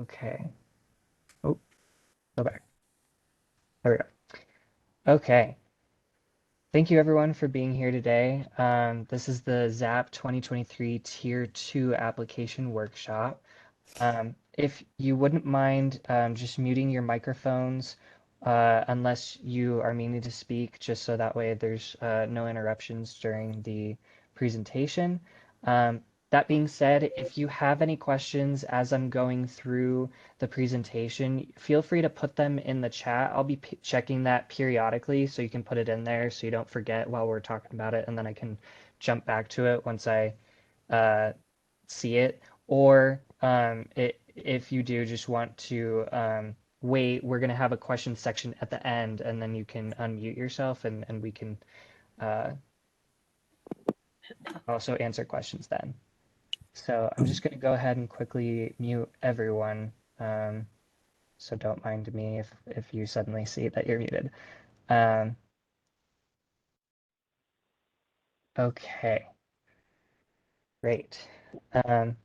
Okay. Oh, go back. There we go. Okay. Thank you everyone for being here today. This is the ZAP 2023 Tier 2 application workshop. If you wouldn't mind just muting your microphones unless you are meaning to speak, just so that way there's no interruptions during the presentation. Um, that being said, if you have any questions as I'm going through the presentation, feel free to put them in the chat. I'll be checking that periodically, so you can put it in there so you don't forget while we're talking about it, and then I can jump back to it once I uh, see it. Or if you do just want to wait, we're going to have a question section at the end, and then you can unmute yourself and we can uh, also answer questions then. So I'm just going to go ahead and quickly mute everyone. So don't mind me if you suddenly see that you're muted. Um, okay, great. Um,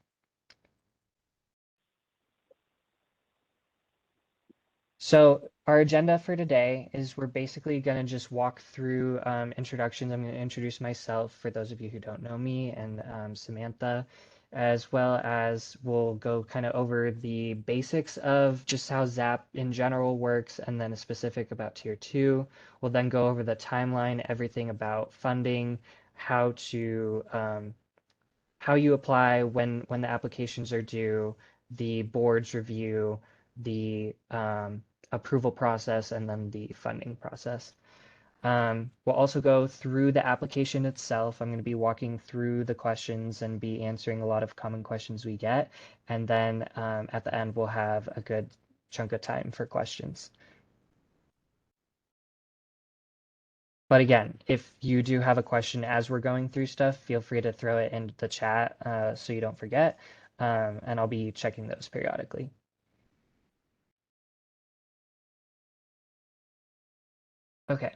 So our agenda for today is we're basically going to just walk through introductions. I'm going to introduce myself for those of you who don't know me, and Samantha, as well as we'll go kind of over the basics of just how ZAP in general works, and then a specific about Tier 2. We'll then go over the timeline, everything about funding, how you apply when the applications are due, the board's review, the approval process, and then the funding process. We'll also go through the application itself. I'm going to be walking through the questions and be answering a lot of common questions we get. And then at the end, we'll have a good chunk of time for questions. But again, if you do have a question as we're going through stuff, feel free to throw it in the chat so you don't forget. And I'll be checking those periodically. Okay,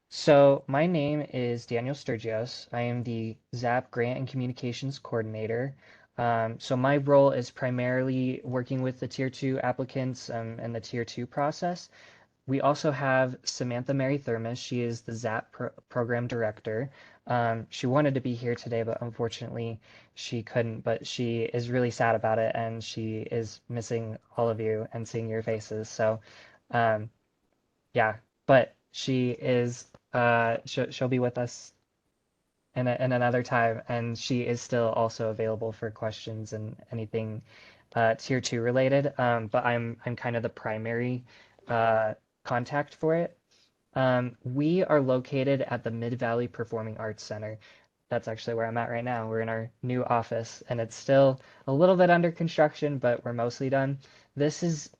so my name is Daniel Sturgios. I am the ZAP Grant and Communications Coordinator. So my role is primarily working with the Tier 2 applicants and the Tier 2 process. We also have Samantha Mary Thermos. She is the ZAP Program Director. She wanted to be here today, but unfortunately she couldn't. But she is really sad about it, and she is missing all of you and seeing your faces. So, um, yeah, but she is, she'll be with us in another time, and she is still also available for questions and anything tier two related. But I'm kind of the primary uh, contact for it. We are located at the Mid-Valley Performing Arts Center. That's actually where I'm at right now. We're in our new office, and it's still a little bit under construction, but we're mostly done. This is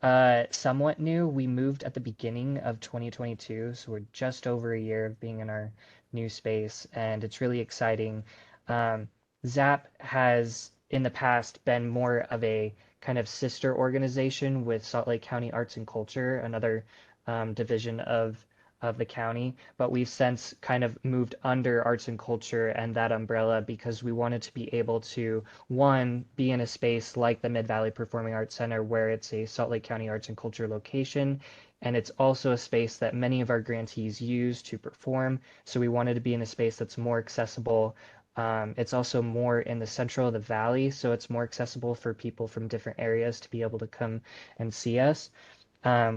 somewhat new. We moved at the beginning of 2022, so we're just over a year of being in our new space, and it's really exciting. Um, ZAP has in the past been more of a kind of sister organization with Salt Lake County Arts and Culture, another division of the county, but we've since kind of moved under arts and culture and that umbrella because we wanted to be able to, one, be in a space like the Mid-Valley Performing Arts Center where it's a Salt Lake County Arts and Culture location, and it's also a space that many of our grantees use to perform, so we wanted to be in a space that's more accessible. It's also more in the central of the valley, so it's more accessible for people from different areas to be able to come and see us.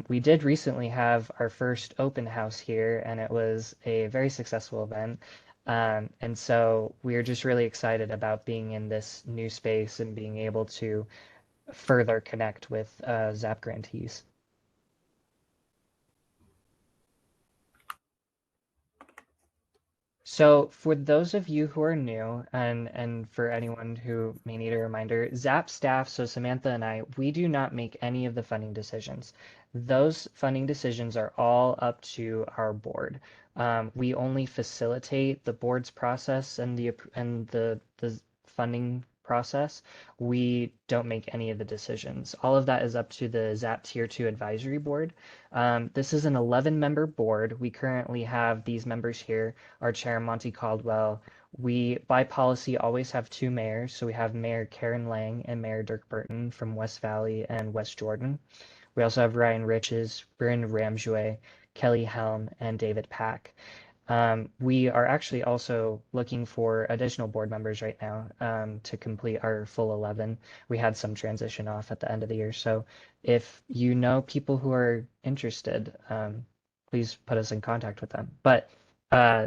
We did recently have our first open house here, and it was a very successful event. And so we're just really excited about being in this new space and being able to further connect with ZAP grantees. So for those of you who are new, and for anyone who may need a reminder, ZAP staff, so Samantha and I, we do not make any of the funding decisions. Those funding decisions are all up to our board. We only facilitate the board's process and the funding process. We don't make any of the decisions. All of that is up to the ZAP Tier 2 Advisory Board. This is an 11-member board. We currently have these members here: our chair, Monty Caldwell. We, by policy, always have two mayors. So we have Mayor Karen Lang and Mayor Dirk Burton from West Valley and West Jordan. We also have Ryan Riches, Bryn Ramjouet, Kelly Helm, and David Pack. We are actually also looking for additional board members right now to complete our full 11. We had some transition off at the end of the year. So if you know people who are interested, please put us in contact with them. But uh,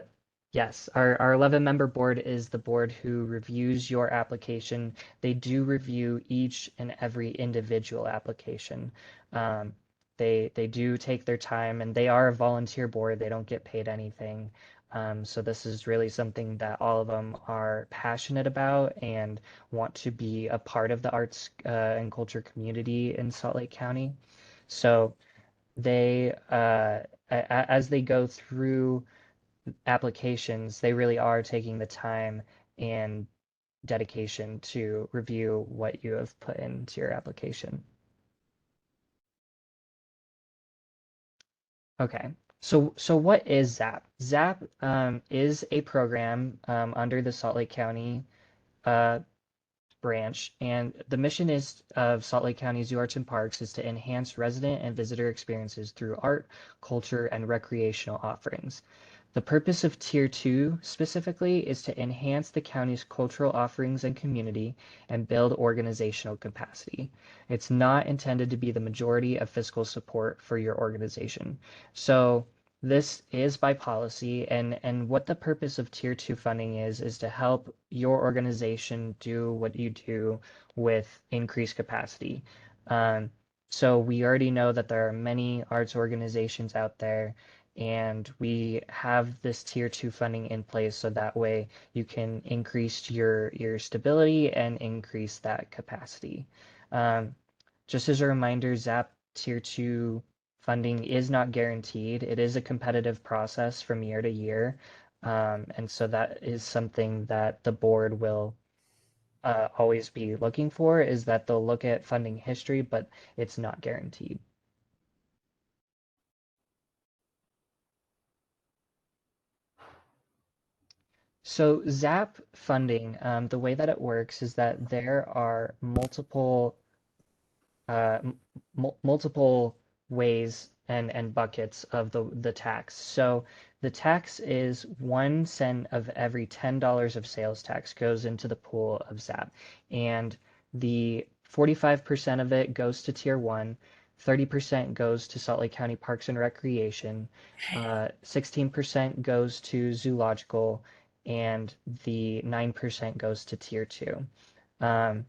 yes, our 11-member board is the board who reviews your application. They do review each and every individual application. Um, they do take their time, and they are a volunteer board. They don't get paid anything. So this is really something that all of them are passionate about and want to be a part of the arts and culture community in Salt Lake County. So they, as they go through applications, they really are taking the time and dedication to review what you have put into your application. Okay. So what is ZAP? ZAP is a program under the Salt Lake County uh, branch, and the mission is of Salt Lake County Zoo Arts and Parks is to enhance resident and visitor experiences through art, culture, and recreational offerings. The purpose of Tier 2 specifically is to enhance the county's cultural offerings and community and build organizational capacity. It's not intended to be the majority of fiscal support for your organization. So this is by policy, and what the purpose of Tier 2 funding is to help your organization do what you do with increased capacity. Um, so we already know that there are many arts organizations out there, and we have this Tier 2 funding in place so that way you can increase your stability and increase that capacity. Um, just as a reminder, ZAP Tier 2 funding is not guaranteed. It is a competitive process from year to year. And so that is something that the board will always be looking for, is that they'll look at funding history, but it's not guaranteed. So ZAP funding, the way that it works is that there are uh, multiple ways and buckets of the tax. So the tax is 1 cent of every $10 of sales tax goes into the pool of ZAP, and the 45% of it goes to Tier 1, 30% goes to Salt Lake County Parks and Recreation, 16% goes to Zoological, and the 9% goes to Tier 2. Um,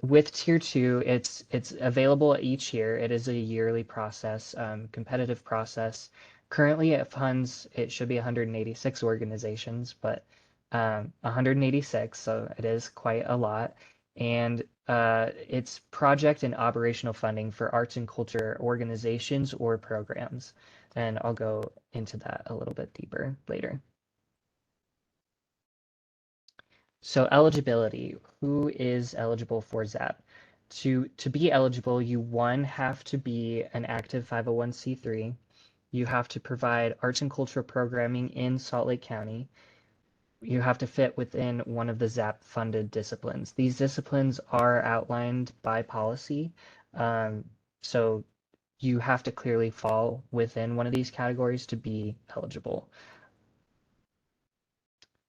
with Tier 2, it's available each year. It is a yearly process, competitive process. Currently, it should be 186 organizations, but 186, so it is quite a lot. And it's project and operational funding for arts and culture organizations or programs. And I'll go into that a little bit deeper later. So eligibility, who is eligible for ZAP? To be eligible, you one have to be an active 501c3. You have to provide arts and cultural programming in Salt Lake County. You have to fit within one of the ZAP funded disciplines. These disciplines are outlined by policy. Um, so you have to clearly fall within one of these categories to be eligible.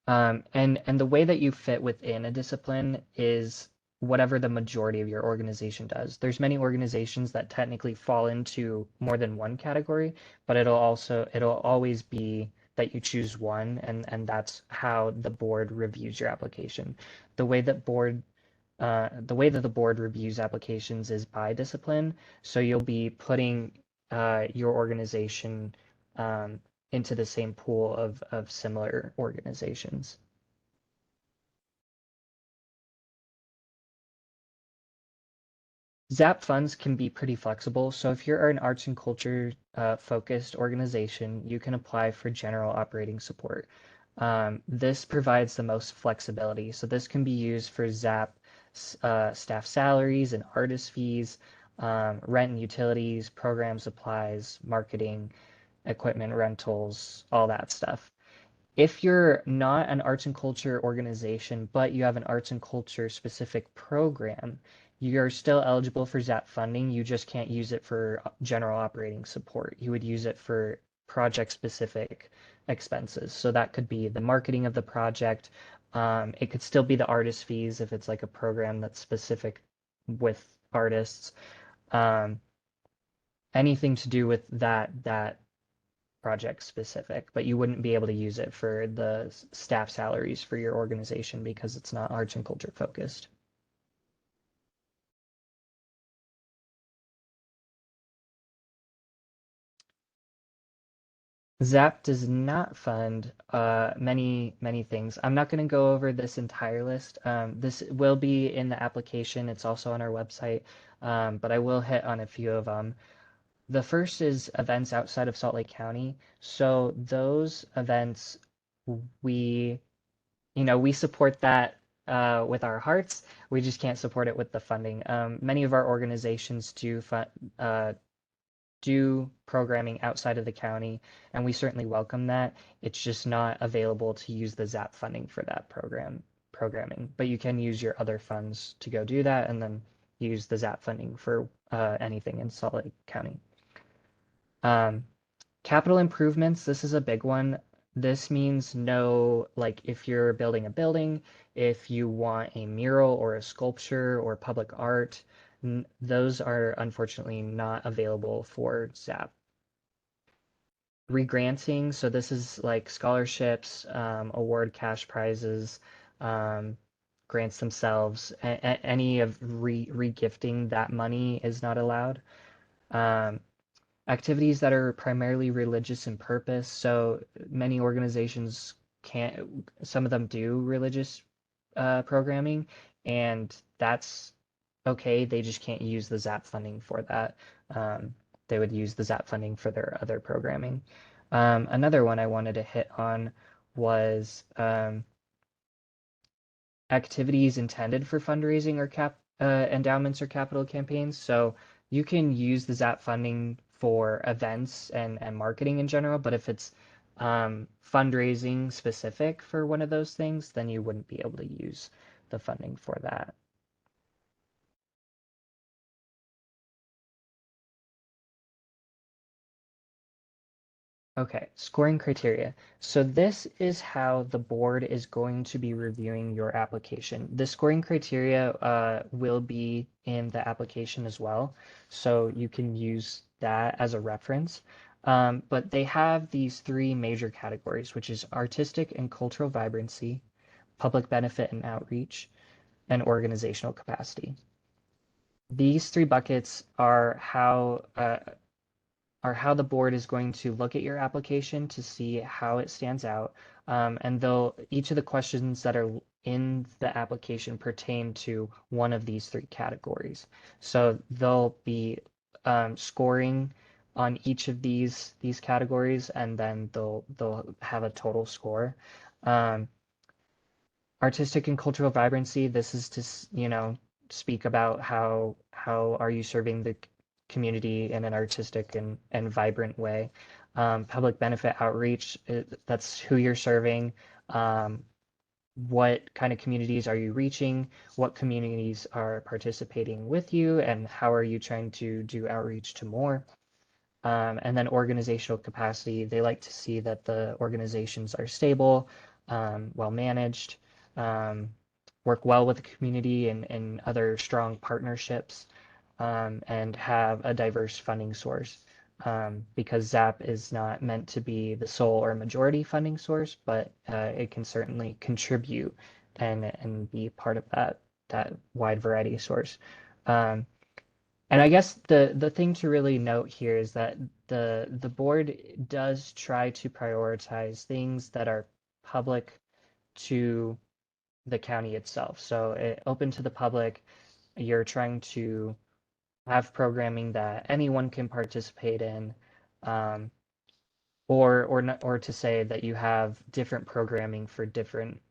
And the way that you fit within a discipline is whatever the majority of your organization does. There's many organizations that technically fall into more than one category, but it'll always be that you choose one, and that's how the board reviews your application. The way that the board reviews applications is by discipline, so you'll be putting your organization um, into the same pool of similar organizations. ZAP funds can be pretty flexible, so if you're an arts and culture focused organization, you can apply for general operating support. This provides the most flexibility, so this can be used for ZAP staff salaries and artist fees, rent and utilities, program supplies, marketing, equipment rentals, all that stuff. If you're not an arts and culture organization, but you have an arts and culture specific program, you're still eligible for ZAP funding. You just can't use it for general operating support. You would use it for project specific expenses. So that could be the marketing of the project. It could still be the artist fees if it's like a program that's specific with artists. Um, Anything to do with that project specific, but you wouldn't be able to use it for the staff salaries for your organization because it's not arts and culture focused. ZAP does not fund many things. I'm not going to go over this entire list. This will be in the application. It's also on our website, but I will hit on a few of them. The first is events outside of Salt Lake County. So those events, we we support that with our hearts. We just can't support it with the funding. Many of our organizations do programming outside of the county, and we certainly welcome that. It's just not available to use the ZAP funding for that programming. But you can use your other funds to go do that, and then use the ZAP funding for anything in Salt Lake County. Um, Capital improvements, this is a big one. This means no, like if you're building a building, if you want a mural or a sculpture or public art, those are unfortunately not available for ZAP. Regranting, so this is like scholarships, award cash prizes, um, grants themselves. Any of regifting that money is not allowed. Um, Activities that are primarily religious in purpose. So many organizations can't, some of them do religious programming, and that's okay. They just can't use the ZAP funding for that. They would use the ZAP funding for their other programming. Another one I wanted to hit on was activities intended for fundraising or endowments or capital campaigns. So you can use the ZAP funding for events and marketing in general, but if it's fundraising specific for one of those things, then you wouldn't be able to use the funding for that. Okay, scoring criteria. So this is how the board is going to be reviewing your application. The scoring criteria will be in the application as well, so you can use that as a reference. But they have these three major categories, which is artistic and cultural vibrancy, public benefit and outreach, and organizational capacity. These three buckets are how the board is going to look at your application to see how it stands out. And they'll each of the questions that are in the application pertain to one of these three categories. So they'll be scoring on each of these categories, and then they'll have a total score. Um, Artistic and cultural vibrancy, this is to, speak about how are you serving the community in an artistic and vibrant way. Public benefit outreach, that's who you're serving. What kind of communities are you reaching? What communities are participating with you, and how are you trying to do outreach to more? And then organizational capacity, they like to see that the organizations are stable, well managed, um, work well with the community and other strong partnerships, and have a diverse funding source. Because ZAP is not meant to be the sole or majority funding source, but it can certainly contribute and be part of that wide variety source. Um, and I guess the thing to really note here is that the board does try to prioritize things that are public to the county itself. So open to the public, you're trying to have programming that anyone can participate in, um, or not, or to say that you have different programming for different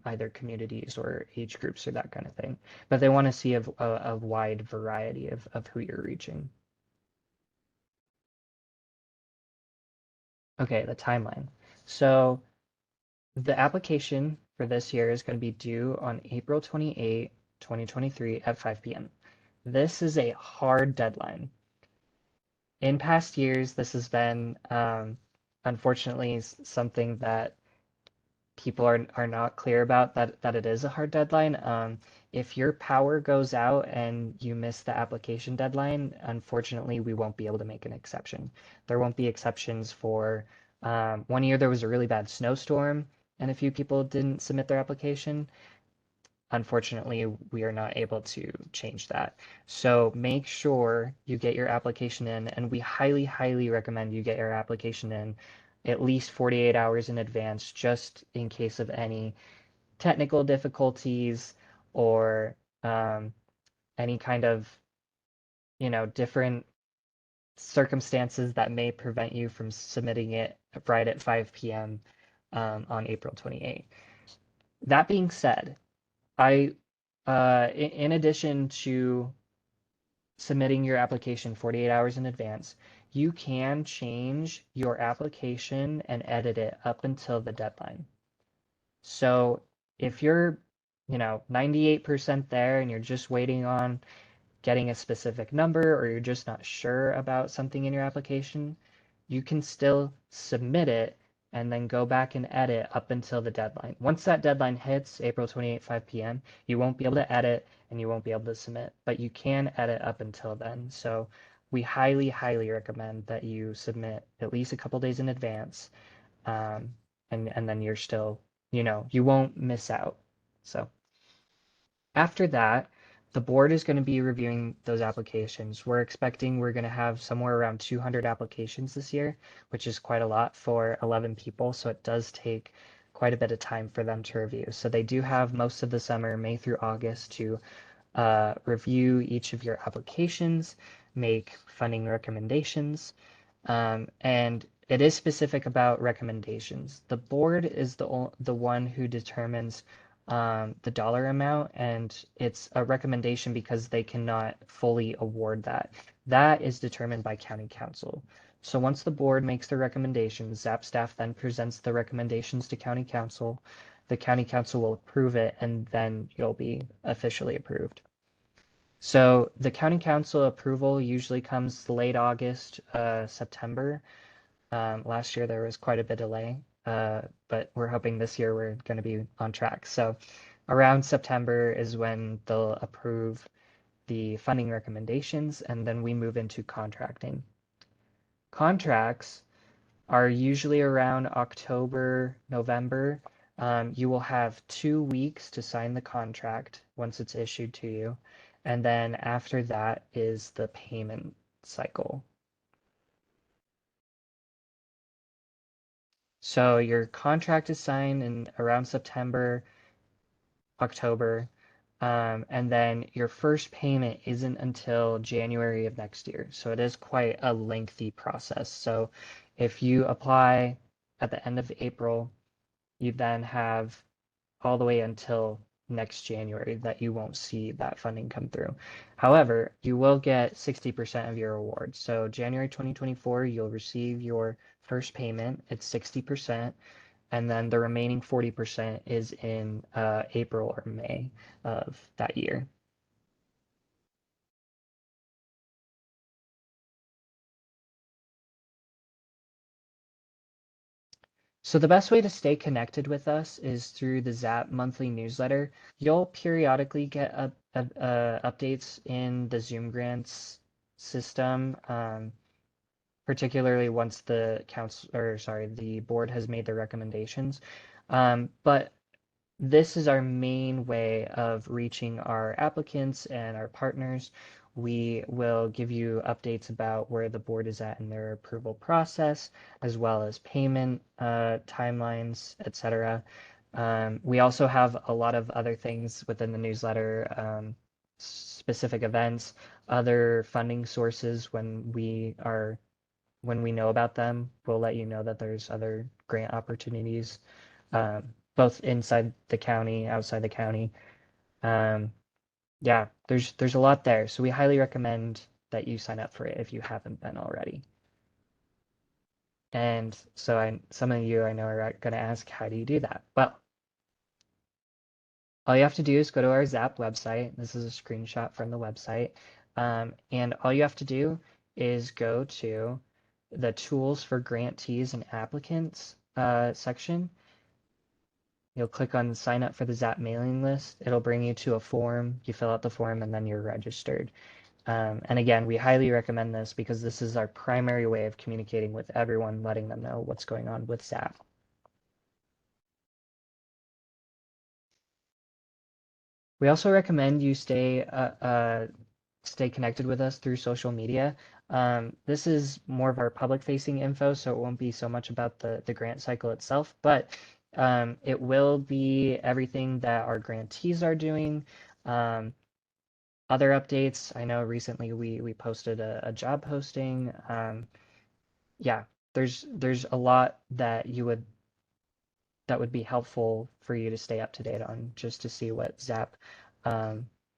either communities or age groups or that kind of thing. But they want to see a wide variety of who you're reaching. Okay, the timeline. So The application for this year is going to be due on April 28, 2023 at 5 p.m. This is a hard deadline. In past years, this has been, unfortunately, something that people are not clear about, that it is a hard deadline. If your power goes out and you miss the application deadline, unfortunately, we won't be able to make an exception. There won't be exceptions for, one year there was a really bad snowstorm and a few people didn't submit their application. Unfortunately, we are not able to change that. So make sure you get your application in, and we highly, highly recommend you get your application in at least 48 hours in advance, just in case of any technical difficulties or any kind of, different circumstances that may prevent you from submitting it right at 5 p.m. On April 28th. That being said, I in addition to submitting your application 48 hours in advance, you can change your application and edit it up until the deadline. So if you're, 98% there and you're just waiting on getting a specific number, or you're just not sure about something in your application, you can still submit it and then go back and edit up until the deadline. Once that deadline hits, April 28, 5 p.m., you won't be able to edit and you won't be able to submit, but you can edit up until then. So we highly, highly recommend that you submit at least a couple days in advance, and then you're still, you won't miss out. So after that, the board is going to be reviewing those applications. We're expecting we're going to have somewhere around 200 applications this year, which is quite a lot for 11 people. So it does take quite a bit of time for them to review. So they do have most of the summer, May through August, to review each of your applications, make funding recommendations, and it is specific about recommendations. The board is the one who determines the dollar amount, and it's a recommendation because they cannot fully award that. That is determined by county council. So once the board makes the recommendations, ZAP staff then presents the recommendations to county council. The county council will approve it, and then you'll be officially approved. So the county council approval usually comes late August, September. Last year there was quite a bit of delay, but we're hoping this year we're going to be on track. So around September is when they'll approve the funding recommendations, and then we move into contracting. Contracts are usually around October, November. You will have 2 weeks to sign the contract once it's issued to you. And then after that is the payment cycle. So your contract is signed in around September, October, and then your first payment isn't until January of next year. So it is quite a lengthy process. So if you apply at the end of April, you then have all the way until next January that you won't see that funding come through. However, you will get 60% of your award. So January 2024, you'll receive your first payment. It's 60%, and then the remaining 40% is in April or May of that year. So the best way to stay connected with us is through the ZAP monthly newsletter. You'll periodically get updates in the ZoomGrants system, particularly once the the board has made their recommendations. But this is our main way of reaching our applicants and our partners. We will give you updates about where the board is at in their approval process, as well as payment timelines, etc. We also have a lot of other things within the newsletter, specific events, other funding sources. When we know about them, we'll let you know that there's other grant opportunities, both inside the county, outside the county. Um, yeah, there's a lot there. So we highly recommend that you sign up for it if you haven't been already. And so some of you I know are going to ask, how do you do that? Well, all you have to do is go to our ZAP website. This is a screenshot from the website. And all you have to do is go to the Tools for Grantees and Applicants section. You'll click on Sign Up for the ZAP mailing list. It'll bring you to a form. You fill out the form, and then you're registered. And again, we highly recommend this because this is our primary way of communicating with everyone, letting them know what's going on with ZAP. We also recommend you stay connected with us through social media. This is more of our public-facing info, so it won't be so much about the grant cycle itself, but it will be everything that our grantees are doing. Other updates, I know recently we posted a job posting. Yeah, there's a lot that would be helpful for you to stay up to date on, just to see what ZAP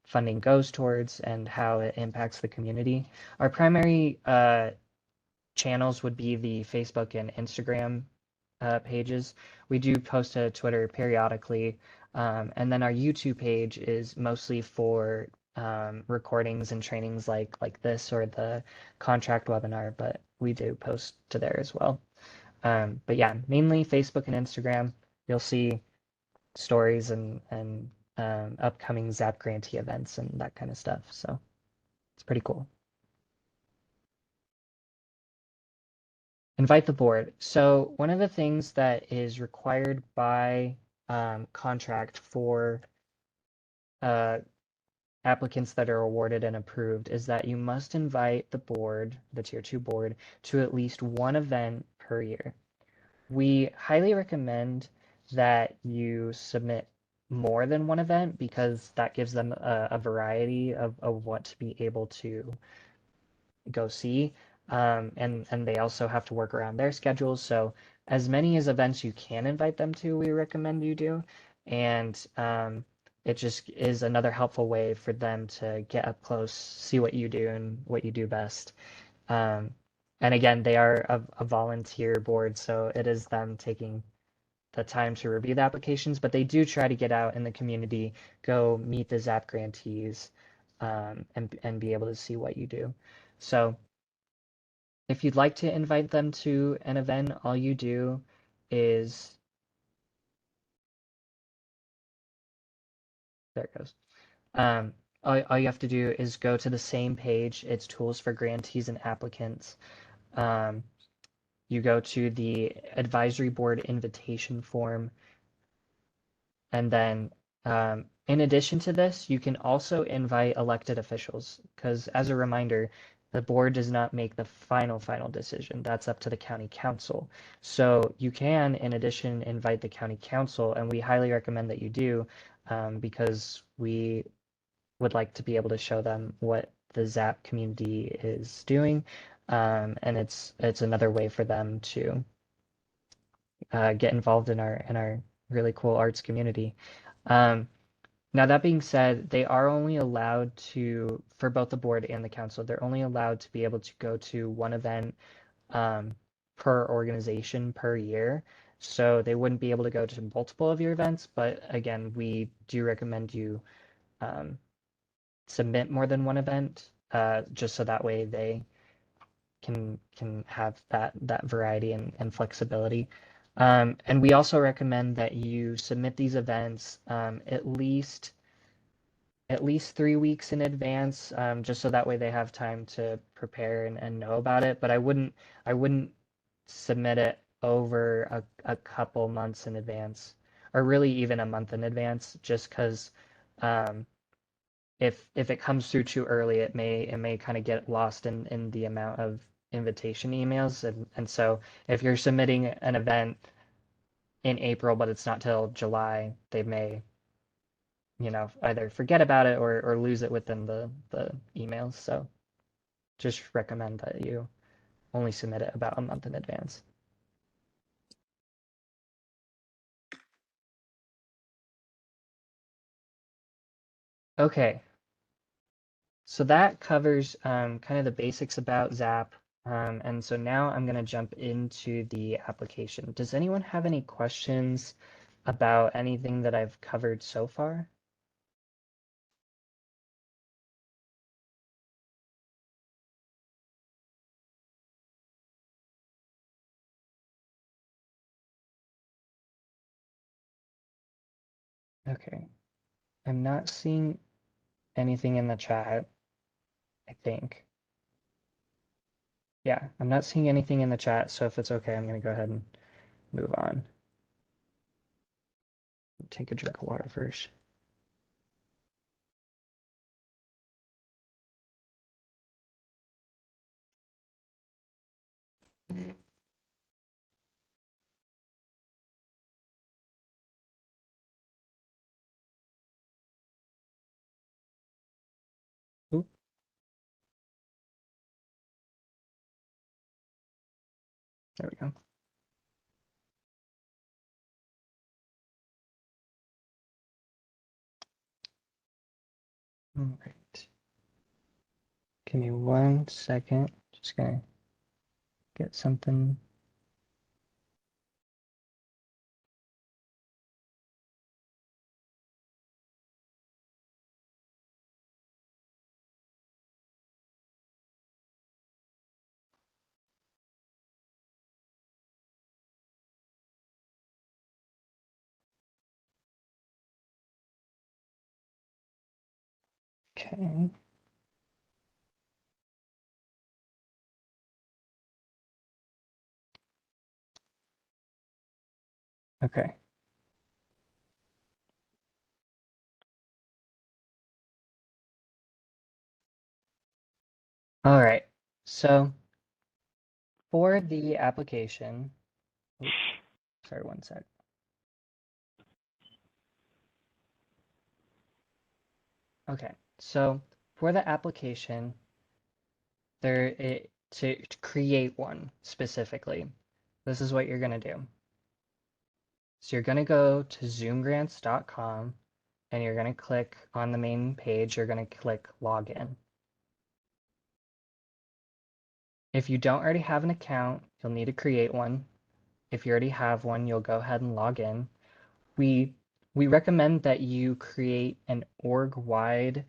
funding goes towards and how it impacts the community. Our primary channels would be the Facebook and Instagram pages. We do post to Twitter periodically, and then our YouTube page is mostly for recordings and trainings like this or the contract webinar, but we do post to there as well. But yeah, mainly Facebook and Instagram. You'll see stories and upcoming ZAP grantee events and that kind of stuff. So it's pretty cool. Invite the board. So one of the things that is required by contract for applicants that are awarded and approved is that you must invite the board, the Tier 2 board, to at least one event per year. We highly recommend that you submit more than one event because that gives them a variety of what to be able to go see. And they also have to work around their schedules. So as many as events you can invite them to, we recommend you do. And it just is another helpful way for them to get up close, see what you do and what you do best. And again, they are a volunteer board, so it is them taking the time to review the applications, but they do try to get out in the community, go meet the ZAP grantees, and be able to see what you do. So if you'd like to invite them to an event, all you do is, there it goes. All you have to do is go to the same page. It's Tools for Grantees and Applicants. You go to the advisory board invitation form, and then in addition to this, you can also invite elected officials, because as a reminder, the board does not make the final decision. That's up to the county council. So you can, in addition, invite the county council, and we highly recommend that you do, because we would like to be able to show them what the ZAP community is doing, and it's another way for them to get involved in our really cool arts community. Now that being said, they are only allowed to, for both the board and the council, they're only allowed to be able to go to one event per organization per year. So they wouldn't be able to go to multiple of your events, but again, we do recommend you submit more than one event, just so that way they can have that variety and flexibility. And we also recommend that you submit these events at least 3 weeks in advance, just so that way they have time to prepare and know about it. But I wouldn't submit it over a couple months in advance, or really even a month in advance, just because if it comes through too early, it may kind of get lost in the amount of invitation emails. And so if you're submitting an event in April, but it's not till July, they may, either forget about it or lose it within the emails. So just recommend that you only submit it about a month in advance. Okay, so that covers kind of the basics about ZAP. And so now I'm going to jump into the application. Does anyone have any questions about anything that I've covered so far? Okay, I'm not seeing anything in the chat, I think. Yeah, I'm not seeing anything in the chat, so if it's okay, I'm going to go ahead and move on. Take a drink of water first. Oop, there we go. All right. Give me 1 second. Just gonna get something. Okay. Okay. All right. So for the application, oops, sorry, 1 sec. Okay. So for the application, to create one specifically, this is what you're gonna do. So you're gonna go to ZoomGrants.com and you're gonna click on the main page. You're gonna click Login. If you don't already have an account, you'll need to create one. If you already have one, you'll go ahead and log in. We we recommend that you create an org-wide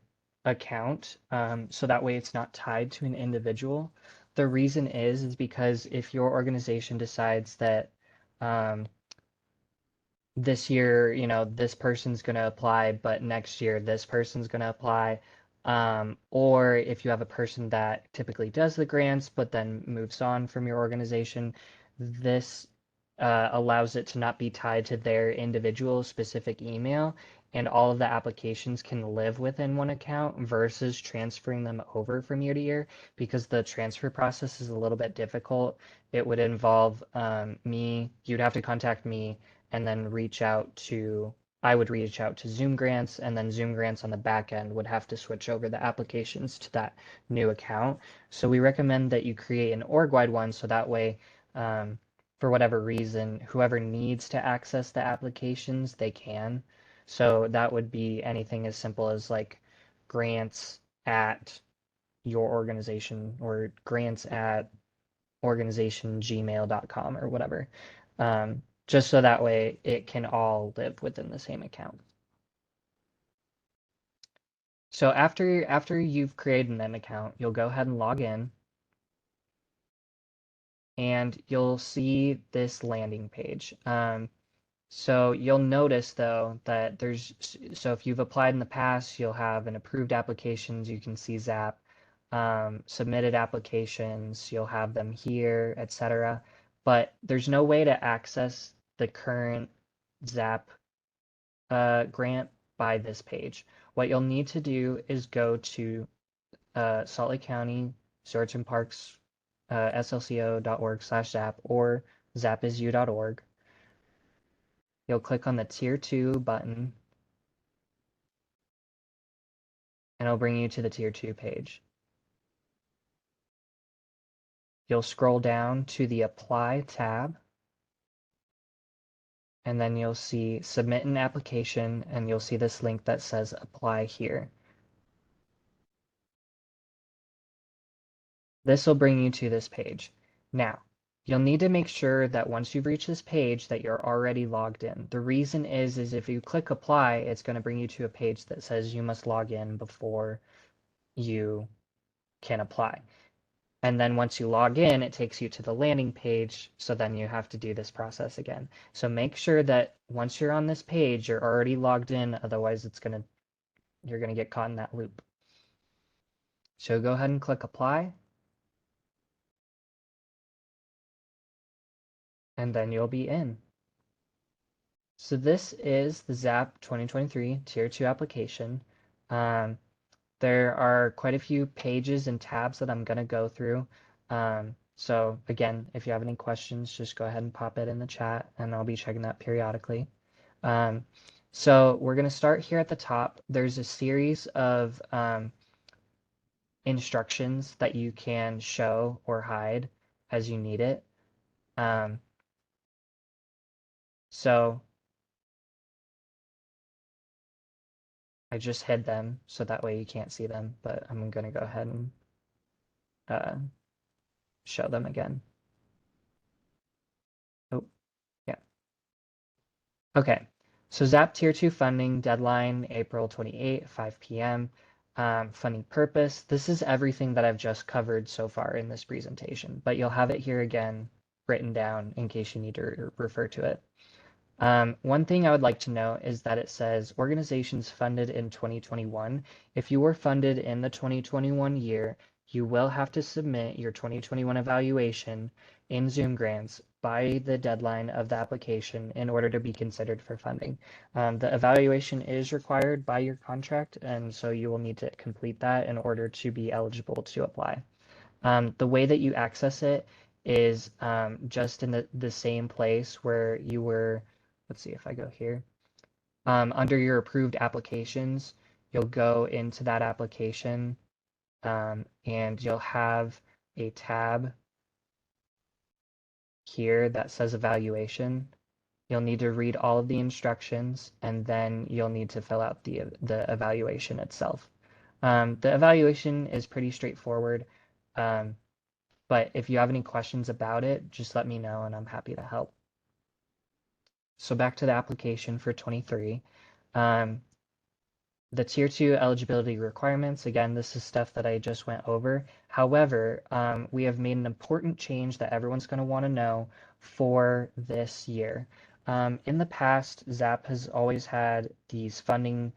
account, so that way it's not tied to an individual. The reason is because if your organization decides that um, this year, this person's going to apply, but next year this person's going to apply. Or if you have a person that typically does the grants, but then moves on from your organization, this allows it to not be tied to their individual specific email, and all of the applications can live within one account versus transferring them over from year to year, because the transfer process is a little bit difficult. It would involve you'd have to contact me and then I would reach out to ZoomGrants, and then ZoomGrants on the back end would have to switch over the applications to that new account. So we recommend that you create an org-wide one, so that way, for whatever reason, whoever needs to access the applications, they can. So that would be anything as simple as like grants at your organization or grants at organizationgmail.com or whatever. Just so that way it can all live within the same account. So after you've created an account, you'll go ahead and log in, and you'll see this landing page. So you'll notice though that so if you've applied in the past, you'll have an approved applications, you can see ZAP, submitted applications, you'll have them here, etc. But there's no way to access the current ZAP grant by this page. What you'll need to do is go to Salt Lake County Storage and Parks slco.org/zap or zapisu.org. You'll click on the Tier 2 button, and it'll bring you to the Tier 2 page. You'll scroll down to the Apply tab, and then you'll see Submit an Application, and you'll see this link that says, "Apply here." This will bring you to this page. Now, you'll need to make sure that once you've reached this page that you're already logged in. The reason is if you click apply, it's going to bring you to a page that says you must log in before you can apply. And then once you log in, it takes you to the landing page. So then you have to do this process again. So make sure that once you're on this page, you're already logged in. Otherwise, you're going to get caught in that loop. So go ahead and click apply. And then you'll be in. So this is the ZAP 2023 Tier 2 application. There are quite a few pages and tabs that I'm going to go through. So again, if you have any questions, just go ahead and pop it in the chat, and I'll be checking that periodically. So we're going to start here at the top. There's a series of instructions that you can show or hide as you need it. So I just hid them so that way you can't see them, but I'm going to go ahead and show them again. Oh, yeah. Okay, so ZAP Tier 2 funding deadline, April 28, 5 p.m. Funding purpose. This is everything that I've just covered so far in this presentation, but you'll have it here again written down in case you need to refer to it. One thing I would like to note is that it says organizations funded in 2021. If you were funded in the 2021 year, you will have to submit your 2021 evaluation in ZoomGrants by the deadline of the application in order to be considered for funding. The evaluation is required by your contract, and so you will need to complete that in order to be eligible to apply. The way that you access it is just in the same place where you were. Let's see if I go here. Under your approved applications, you'll go into that application and you'll have a tab here that says evaluation. You'll need to read all of the instructions and then you'll need to fill out the evaluation itself. The evaluation is pretty straightforward, but if you have any questions about it, just let me know and I'm happy to help. So back to the application for 23. The Tier 2 eligibility requirements, again, this is stuff that I just went over. However, we have made an important change that everyone's going to want to know for this year. In the past, ZAP has always had these funding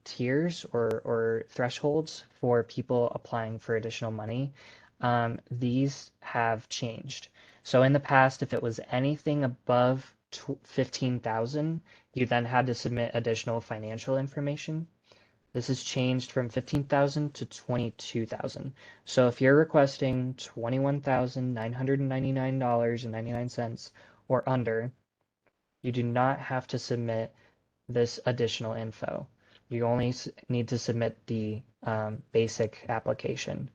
tiers or thresholds for people applying for additional money. These have changed. So in the past, if it was anything above 15,000, you then had to submit additional financial information. This has changed from 15,000 to 22,000. So if you're requesting $21,999.99 or under, you do not have to submit this additional info. You only need to submit the basic application.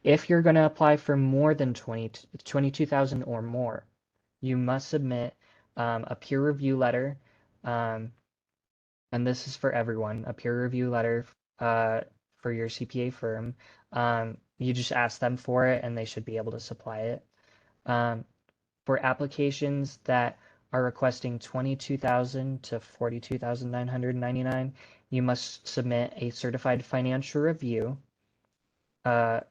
If you're going to apply for more than 22,000 or more, you must submit a peer review letter, and this is for everyone, a peer review letter for your CPA firm. You just ask them for it and they should be able to supply it. For applications that are requesting 22,000 to 42,999, you must submit a certified financial review of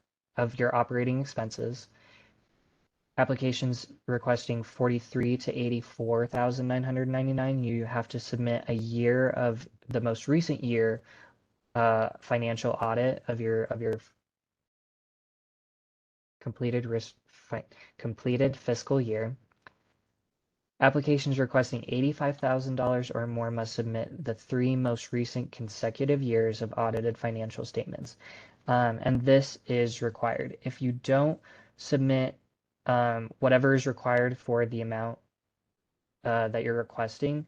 your operating expenses. Applications requesting 43 to 84,999, you have to submit a year of the most recent year financial audit of your completed fiscal year. Applications requesting $85,000 or more must submit the 3 most recent consecutive years of audited financial statements. And this is required. If you don't submit whatever is required for the amount that you're requesting,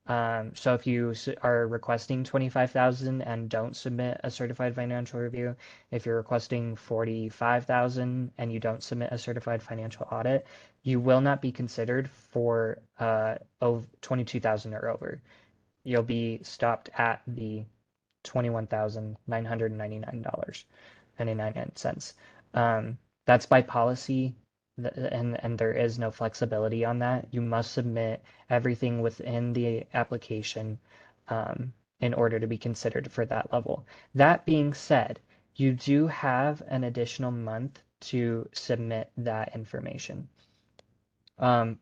so if you are requesting 25,000 and don't submit a certified financial review, if you're requesting 45,000 and you don't submit a certified financial audit, you will not be considered for 22,000 or over. You'll be stopped at the $21,999.99. That's by policy, and there is no flexibility on that. You must submit everything within the application in order to be considered for that level. That being said, you do have an additional month to submit that information.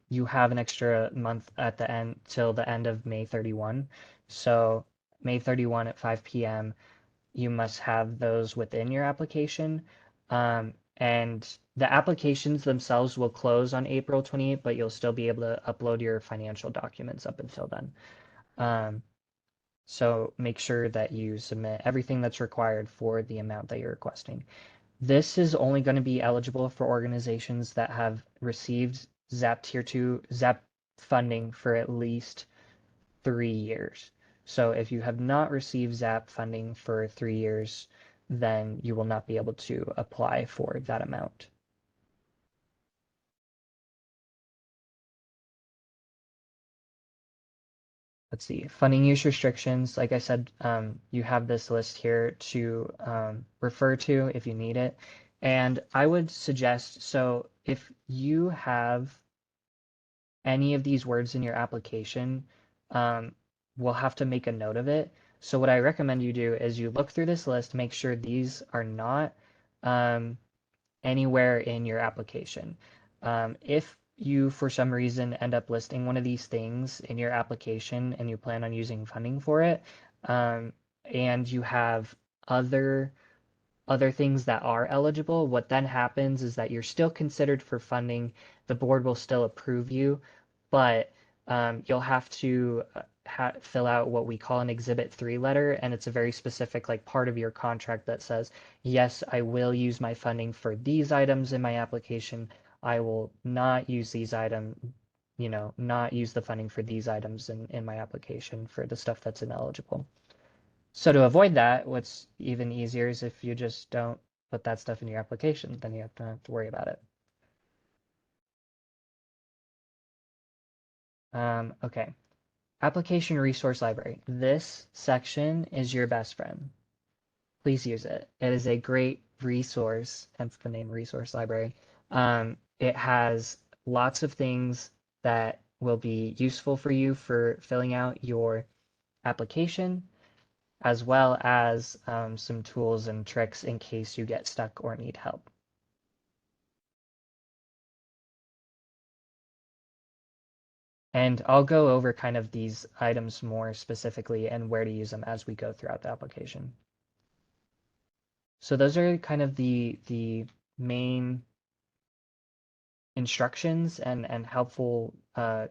You have an extra month at the end till the end of May 31. So May 31 at 5 p.m., you must have those within your application. And the applications themselves will close on April 28th, but you'll still be able to upload your financial documents up until then. So make sure that you submit everything that's required for the amount that you're requesting. This is only going to be eligible for organizations that have received ZAP Tier 2 ZAP funding for at least 3 years. So if you have not received ZAP funding for 3 years, then you will not be able to apply for that amount. Let's see, funding use restrictions. Like I said, you have this list here to refer to if you need it. And I would suggest, so if you have any of these words in your application, we'll have to make a note of it. So what I recommend you do is you look through this list, make sure these are not anywhere in your application. If you, for some reason, end up listing one of these things in your application and you plan on using funding for it, and you have other things that are eligible, what then happens is that you're still considered for funding. The board will still approve you, but you'll have to fill out what we call an Exhibit 3 letter, and it's a very specific like part of your contract that says, yes, I will use my funding for these items in my application. I will not use these items, not use the funding for these items in my application for the stuff that's ineligible. So to avoid that, what's even easier is if you just don't put that stuff in your application, then you have to worry about it. Okay. Application Resource Library. This section is your best friend. Please use it. It is a great resource, hence the name Resource Library. It has lots of things that will be useful for you for filling out your application, as well as some tools and tricks in case you get stuck or need help. And I'll go over kind of these items more specifically and where to use them as we go throughout the application. So those are kind of the main instructions and helpful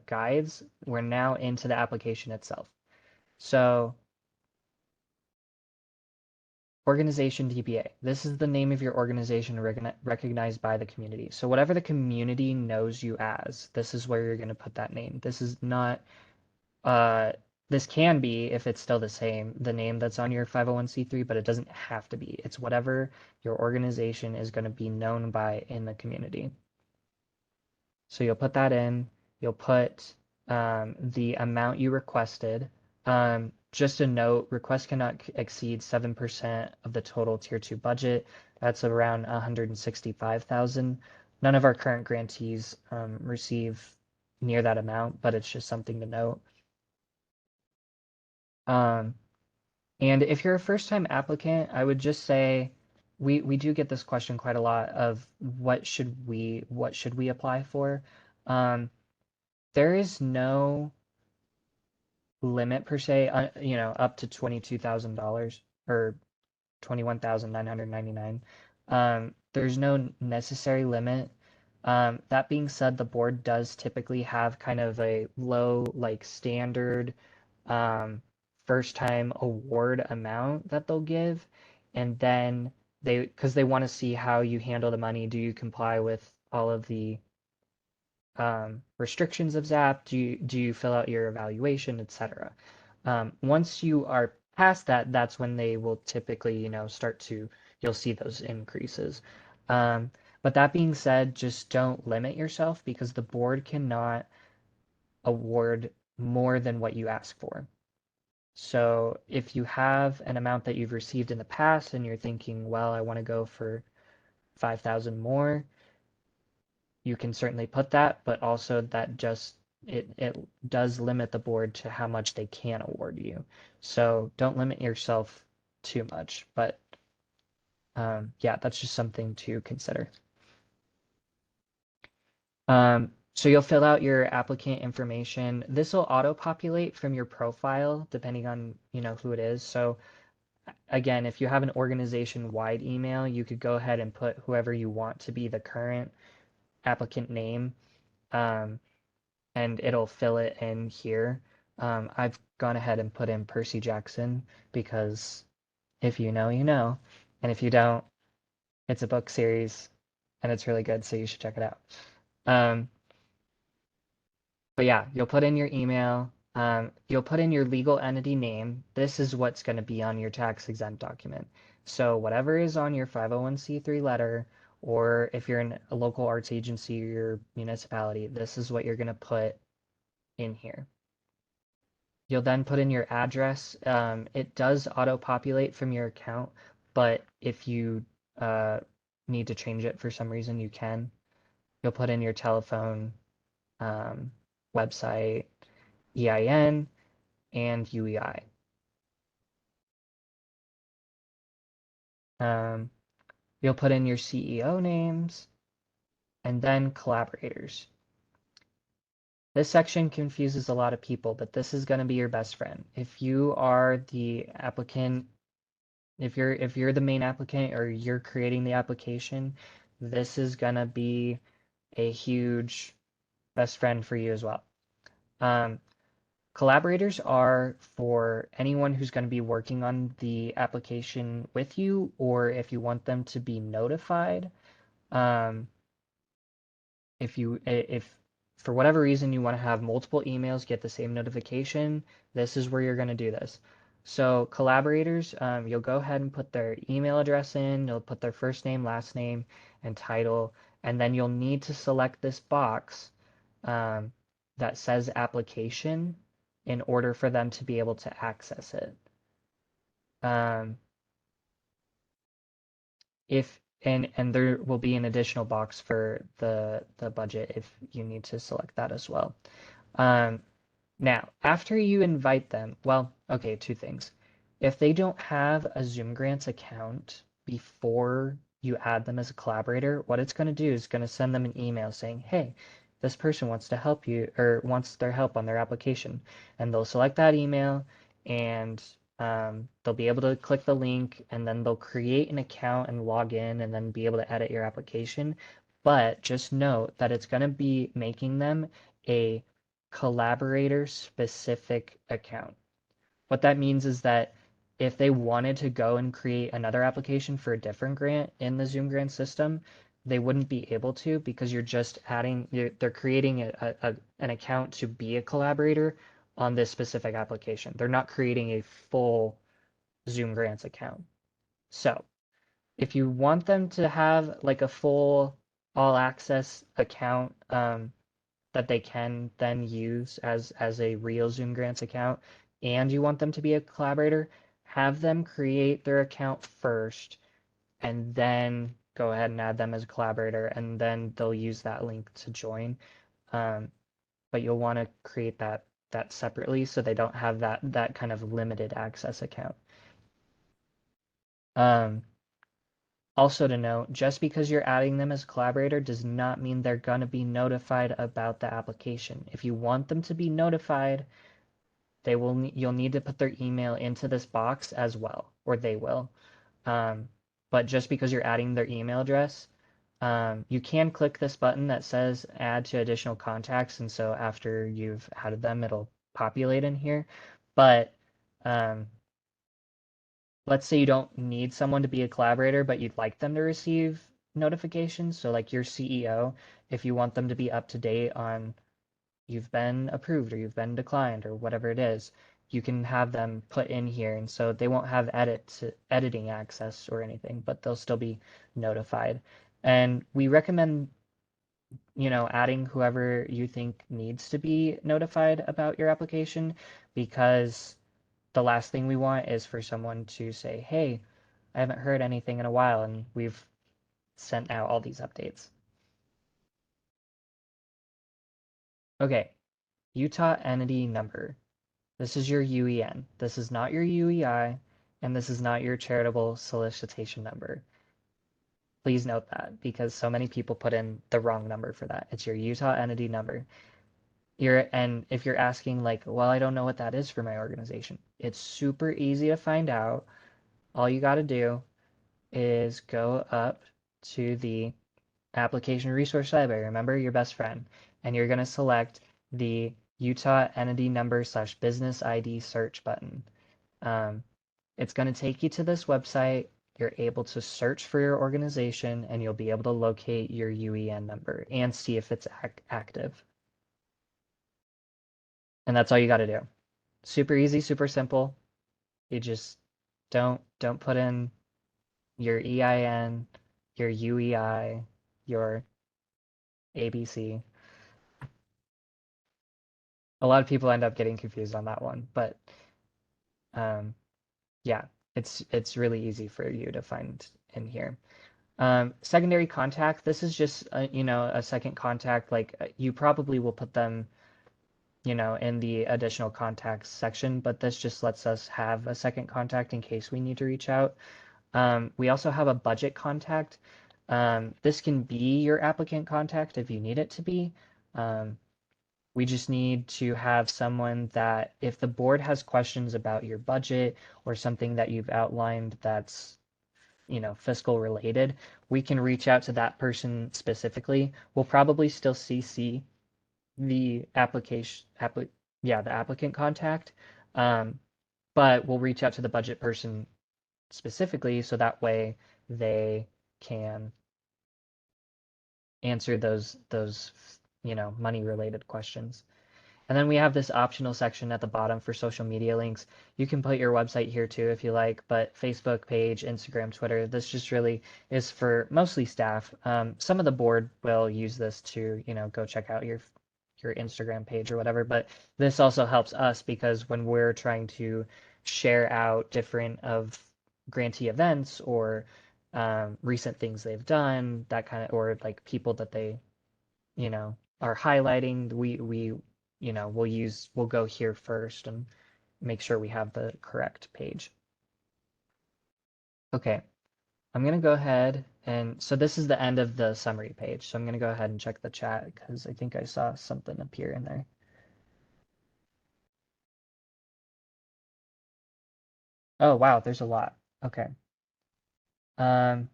guides. We're now into the application itself. So organization DBA. This is the name of your organization recognized by the community. So whatever the community knows you as, this is where you're going to put that name. This is not this can be, if it's still the same, the name that's on your 501c3, but it doesn't have to be. It's whatever your organization is going to be known by in the community. So you'll put that in. You'll put the amount you requested. Just a note, requests cannot exceed 7% of the total Tier 2 budget. That's around 165,000. None of our current grantees receive near that amount, but it's just something to note. And if you're a first-time applicant, I would just say we do get this question quite a lot of what should we apply for? There is no limit per se, up to $22,000 or 21,999. There's no necessary limit. That being said, the board does typically have kind of a low, like standard first time award amount that they'll give. And then because they want to see how you handle the money. Do you comply with all of the restrictions of ZAP? Do you fill out your evaluation, etc.? Once you are past that, that's when they will typically, you'll see those increases. But that being said, just don't limit yourself because the board cannot award more than what you ask for. So if you have an amount that you've received in the past and you're thinking, well, I want to go for 5,000 more, you can certainly put that, but also that just it does limit the board to how much they can award you. So don't limit yourself too much, but yeah, that's just something to consider. So you'll fill out your applicant information. This will auto-populate from your profile depending on, who it is. So again, if you have an organization-wide email, you could go ahead and put whoever you want to be the current applicant name, and it'll fill it in here. I've gone ahead and put in Percy Jackson because if you know, you know. And if you don't, it's a book series and it's really good, so you should check it out. But yeah, you'll put in your email. You'll put in your legal entity name. This is what's going to be on your tax exempt document. So whatever is on your 501c3 letter, or if you're in a local arts agency or your municipality, this is what you're going to put in here. You'll then put in your address. It does auto-populate from your account, but if you need to change it for some reason, you can. You'll put in your telephone, website, EIN, and UEI. You'll put in your CEO names and then collaborators. This section confuses a lot of people, but this is going to be your best friend. If you are the applicant, if you're the main applicant or you're creating the application, this is going to be a huge best friend for you as well. Collaborators are for anyone who's going to be working on the application with you, or if you want them to be notified. If for whatever reason you want to have multiple emails get the same notification, this is where you're going to do this. So collaborators, you'll go ahead and put their email address in, you'll put their first name, last name, and title, and then you'll need to select this box that says application in order for them to be able to access it. And there will be an additional box for the budget if you need to select that as well. Now, after you invite them, well, okay, two things. If they don't have a ZoomGrants account before you add them as a collaborator, what it's going to do is going to send them an email saying, hey, this person wants to help you or wants their help on their application. And they'll select that email and they'll be able to click the link and then they'll create an account and log in and then be able to edit your application. But just note that it's going to be making them a collaborator specific account. What that means is that if they wanted to go and create another application for a different grant in the ZoomGrants system, they wouldn't be able to because you're just adding, they're creating an account to be a collaborator on this specific application. They're not creating a full ZoomGrants account. So if you want them to have like a full all access account, that they can then use as a real ZoomGrants account, and you want them to be a collaborator, have them create their account first, and then go ahead and add them as a collaborator, and then they'll use that link to join. But you'll want to create that separately so they don't have that kind of limited access account. Also to note, just because you're adding them as a collaborator does not mean they're going to be notified about the application. If you want them to be notified, you'll need to put their email into this box as well, or they will. But just because you're adding their email address, you can click this button that says add to additional contacts, and so after you've added them, it'll populate in here. But let's say you don't need someone to be a collaborator, but you'd like them to receive notifications. So like your CEO, if you want them to be up to date on you've been approved or you've been declined or whatever it is, you can have them put in here. And so they won't have editing access or anything, but they'll still be notified. And we recommend, adding whoever you think needs to be notified about your application, because the last thing we want is for someone to say, hey, I haven't heard anything in a while, and we've sent out all these updates. Okay, Utah entity number. This is your UEN. This is not your UEI, and this is not your charitable solicitation number. Please note that because so many people put in the wrong number for that. It's your Utah entity number. And if you're asking like, well, I don't know what that is for my organization, it's super easy to find out. All you got to do is go up to the application resource library. Remember your best friend, and you're going to select the Utah entity number / business ID search button. It's going to take you to this website. You're able to search for your organization, and you'll be able to locate your UEN number and see if it's active. And that's all you got to do. Super easy, super simple. You just don't put in your EIN, your UEI, your ABC. A lot of people end up getting confused on that one, but yeah, it's really easy for you to find in here. Secondary contact, this is just a second contact. Like you probably will put them in the additional contacts section, but this just lets us have a second contact in case we need to reach out. We also have a budget contact. This can be your applicant contact if you need it to be. We just need to have someone that if the board has questions about your budget or something that you've outlined that's fiscal related, we can reach out to that person specifically. We'll probably still CC the the applicant contact, but we'll reach out to the budget person specifically so that way they can answer those money related questions. And then we have this optional section at the bottom for social media links. You can put your website here too if you like, but Facebook page, Instagram, Twitter, this just really is for mostly staff. Some of the board will use this to, go check out your Instagram page or whatever, but this also helps us because when we're trying to share out different of grantee events or recent things they've done, that kind of, or like people that they, are highlighting, we'll go here first and make sure we have the correct page. Okay, I'm gonna go ahead and so this is the end of the summary page. So I'm gonna go ahead and check the chat because I think I saw something appear in there. Oh wow, there's a lot. Okay. Um,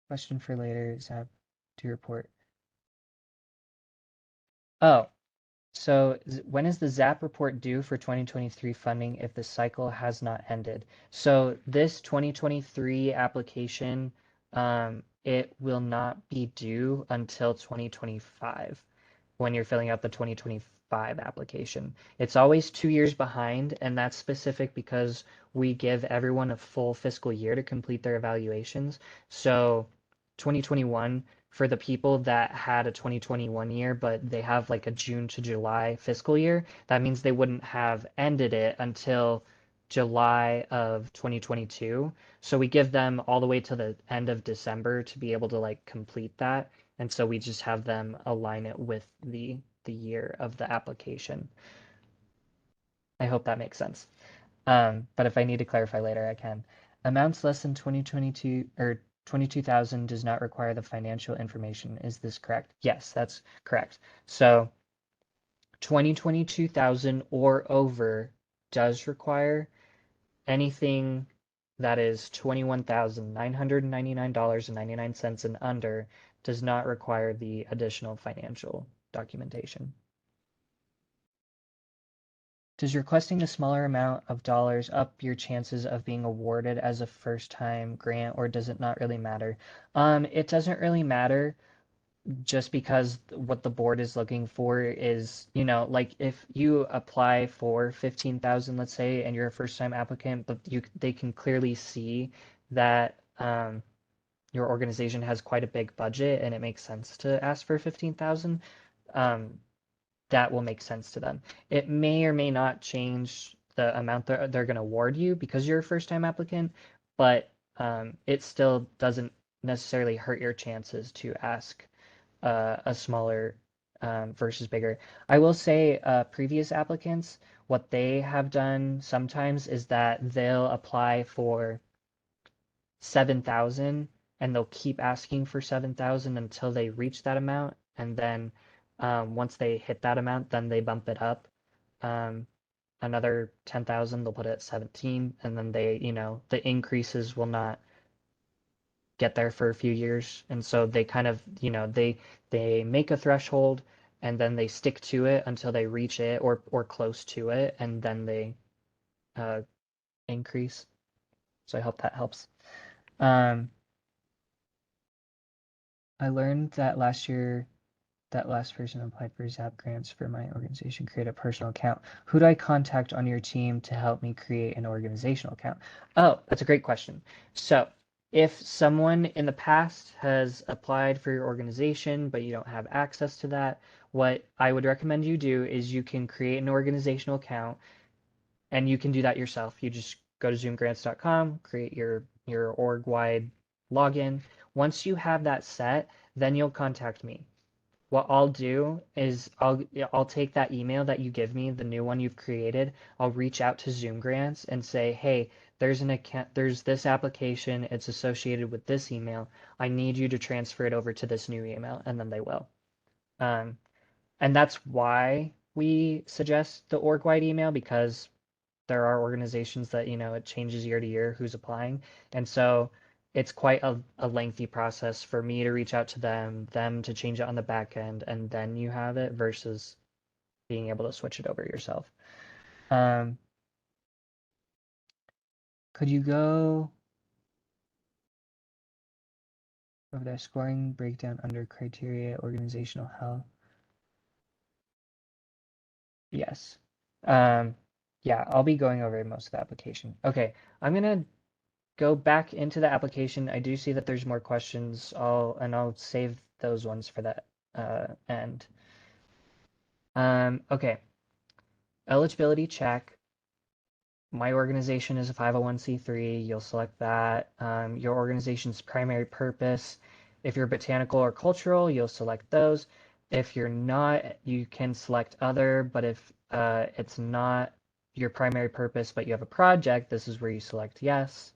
question for later, ZAP to report. Oh, so when is the ZAP report due for 2023 funding if the cycle has not ended? So this 2023 application, it will not be due until 2025 when you're filling out the 2025 application. It's always 2 years behind, and that's specific because we give everyone a full fiscal year to complete their evaluations. So 2021 for the people that had a 2021 year, but they have like a June to July fiscal year, that means they wouldn't have ended it until July of 2022. So we give them all the way to the end of December to be able to like complete that. And so we just have them align it with the year of the application. I hope that makes sense. But if I need to clarify later, I can. Amounts less than 2022 or 22,000 does not require the financial information. Is this correct? Yes, that's correct. So 2022,000 or over does require. Anything that is $21,999.99 and under does not require the additional financial documentation. Does requesting a smaller amount of dollars up your chances of being awarded as a first-time grant, or does it not really matter? It doesn't really matter just because what the board is looking for is, like if you apply for 15,000, let's say, and you're a first-time applicant, but they can clearly see that your organization has quite a big budget and it makes sense to ask for 15,000. That will make sense to them. It may or may not change the amount they're going to award you because you're a first-time applicant, but it still doesn't necessarily hurt your chances to ask a smaller versus bigger. I will say previous applicants, what they have done sometimes is that they'll apply for 7,000 and they'll keep asking for 7,000 until they reach that amount. And then once they hit that amount, then they bump it up. Um, another 10,000, they'll put it at 17. And then they, the increases will not get there for a few years. And so they kind of, they make a threshold and then they stick to it until they reach it or close to it. And then they uh, increase. So I hope that helps. Um, I learned that last year that last person applied for ZAP grants for my organization create a personal account. Who do I contact on your team to help me create an organizational account? Oh, that's a great question. So if someone in the past has applied for your organization, but you don't have access to that, what I would recommend you do is you can create an organizational account and you can do that yourself. You just go to zoomgrants.com, create your org-wide login. Once you have that set, then you'll contact me. What I'll do is I'll take that email that you give me, the new one you've created. I'll reach out to ZoomGrants and say, hey, there's an account, there's this application, it's associated with this email. I need you to transfer it over to this new email, and then they will. And that's why we suggest the org-wide email, because there are organizations that, it changes year to year who's applying. And so it's quite a lengthy process for me to reach out to them to change it on the back end, and then you have it versus being able to switch it over yourself. Could you go over the scoring breakdown under criteria, organizational health? Yes. Yeah, I'll be going over most of the application. Okay, I'm gonna go back into the application. I do see that there's more questions. I'll save those ones for that end. Okay. Eligibility check. My organization is a 501c3. You'll select that. Your organization's primary purpose. If you're botanical or cultural, you'll select those. If you're not, you can select other, but if it's not your primary purpose, but you have a project, this is where you select yes.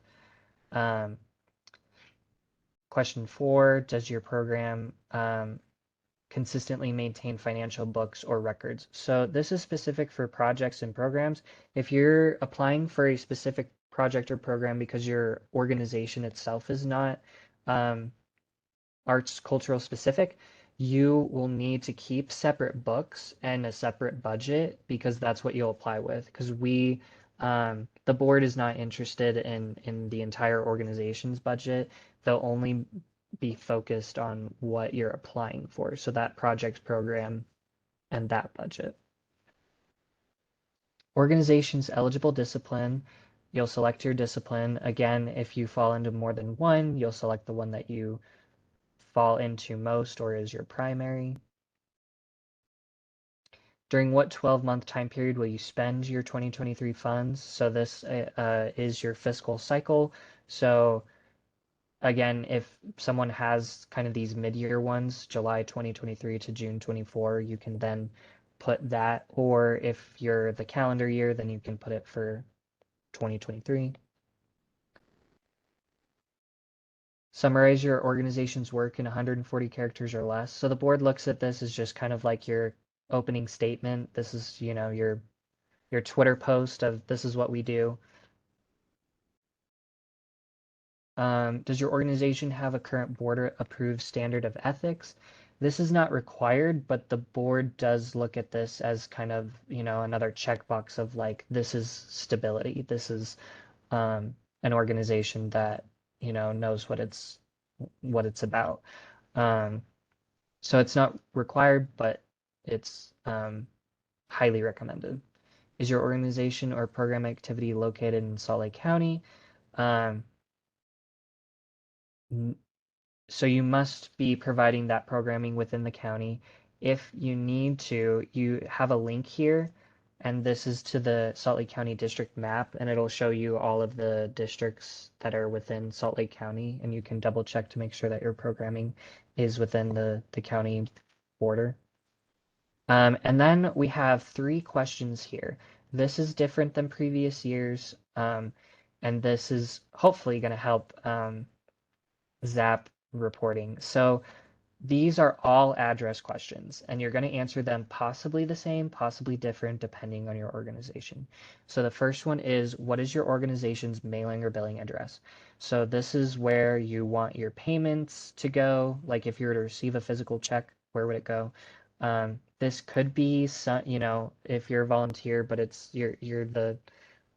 Question 4, does your program consistently maintain financial books or records? So this is specific for projects and programs. If you're applying for a specific project or program because your organization itself is not arts cultural specific, you will need to keep separate books and a separate budget, because that's what you'll apply with. Because the board is not interested in the entire organization's budget. They'll only be focused on what you're applying for, so that project, program, and that budget. Organization's eligible discipline, you'll select your discipline. Again, if you fall into more than one, you'll select the one that you fall into most or is your primary. During what 12-month time period will you spend your 2023 funds? So this is your fiscal cycle. So again, if someone has kind of these mid-year ones, July 2023 to June 24, you can then put that. Or if you're the calendar year, then you can put it for 2023. Summarize your organization's work in 140 characters or less. So the board looks at this as just kind of like your opening statement. This is, your Twitter post of this is what we do. Does your organization have a current board approved standard of ethics? This is not required, but the board does look at this as kind of, another checkbox of like, this is stability. This is an organization that, knows what it's about. So it's not required, but it's highly recommended. Is your organization or program activity located in Salt Lake County? So you must be providing that programming within the county. If you need to, you have a link here and this is to the Salt Lake County district map, and it'll show you all of the districts that are within Salt Lake County, and you can double check to make sure that your programming is within the county border. And then we have 3 questions here. This is different than previous years, and this is hopefully going to help ZAP reporting. So these are all address questions, and you're going to answer them possibly the same, possibly different, depending on your organization. So the first one is, what is your organization's mailing or billing address? So this is where you want your payments to go. Like if you were to receive a physical check, where would it go? This could be some, if you're a volunteer, but it's you're the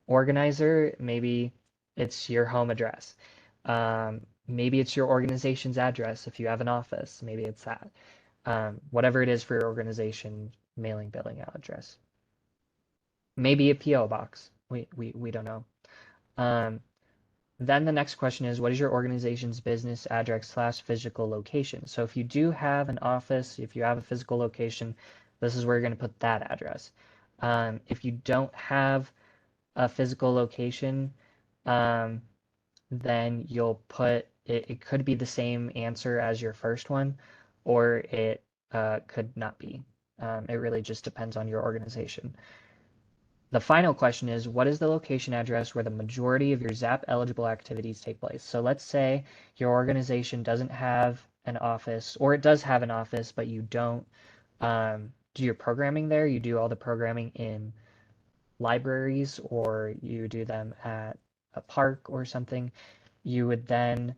organizer, maybe it's your home address. Maybe it's your organization's address if you have an office. Maybe it's that. Whatever it is for your organization, mailing, billing address. Maybe a PO box. We don't know. Then the next question is, what is your organization's business address / physical location? So if you do have an office, if you have a physical location, this is where you're going to put that address. If you don't have a physical location, then you'll put it could be the same answer as your first one, or it could not be. It really just depends on your organization. The final question is, what is the location address where the majority of your ZAP eligible activities take place? So let's say your organization doesn't have an office, or it does have an office, but you don't do your programming there. You do all the programming in libraries, or you do them at a park or something. You would then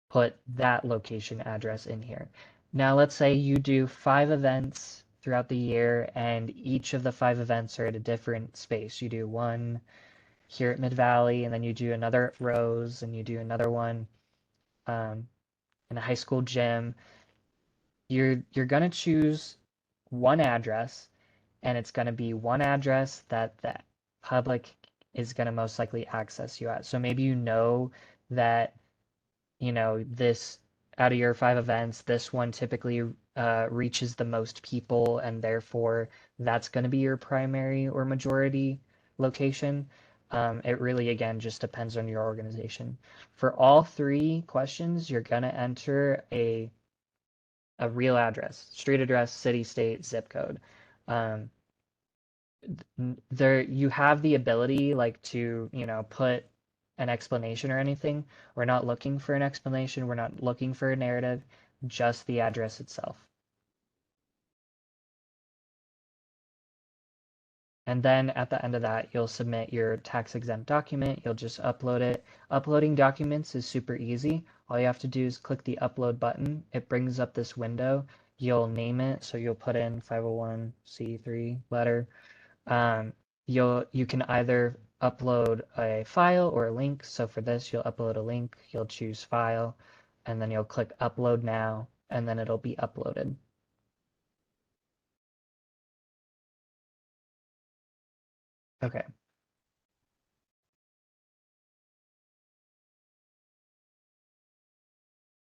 put that location address in here. Now let's say you do 5 events throughout the year, and each of the 5 events are at a different space. You do one here at Mid Valley, and then you do another at Rose, and you do another one in a high school gym. You're gonna choose one address, and it's gonna be one address that the public is gonna most likely access you at. So maybe that this out of your 5 events, this one typically reaches the most people, and therefore that's going to be your primary or majority location. It really, again, just depends on your organization. For all 3 questions, you're going to enter a real address, street address, city, state, zip code. There you have the ability to put an explanation or anything. We're not looking for an explanation, we're not looking for a narrative, just the address itself. And then at the end of that, you'll submit your tax exempt document. You'll just upload it. Uploading documents is super easy. All you have to do is click the upload button. It brings up this window. You'll name it, so you'll put in 501c3 letter. You can either upload a file or a link. So for this, you'll upload a link, you'll choose file, and then you'll click upload now, and then it'll be uploaded. Okay.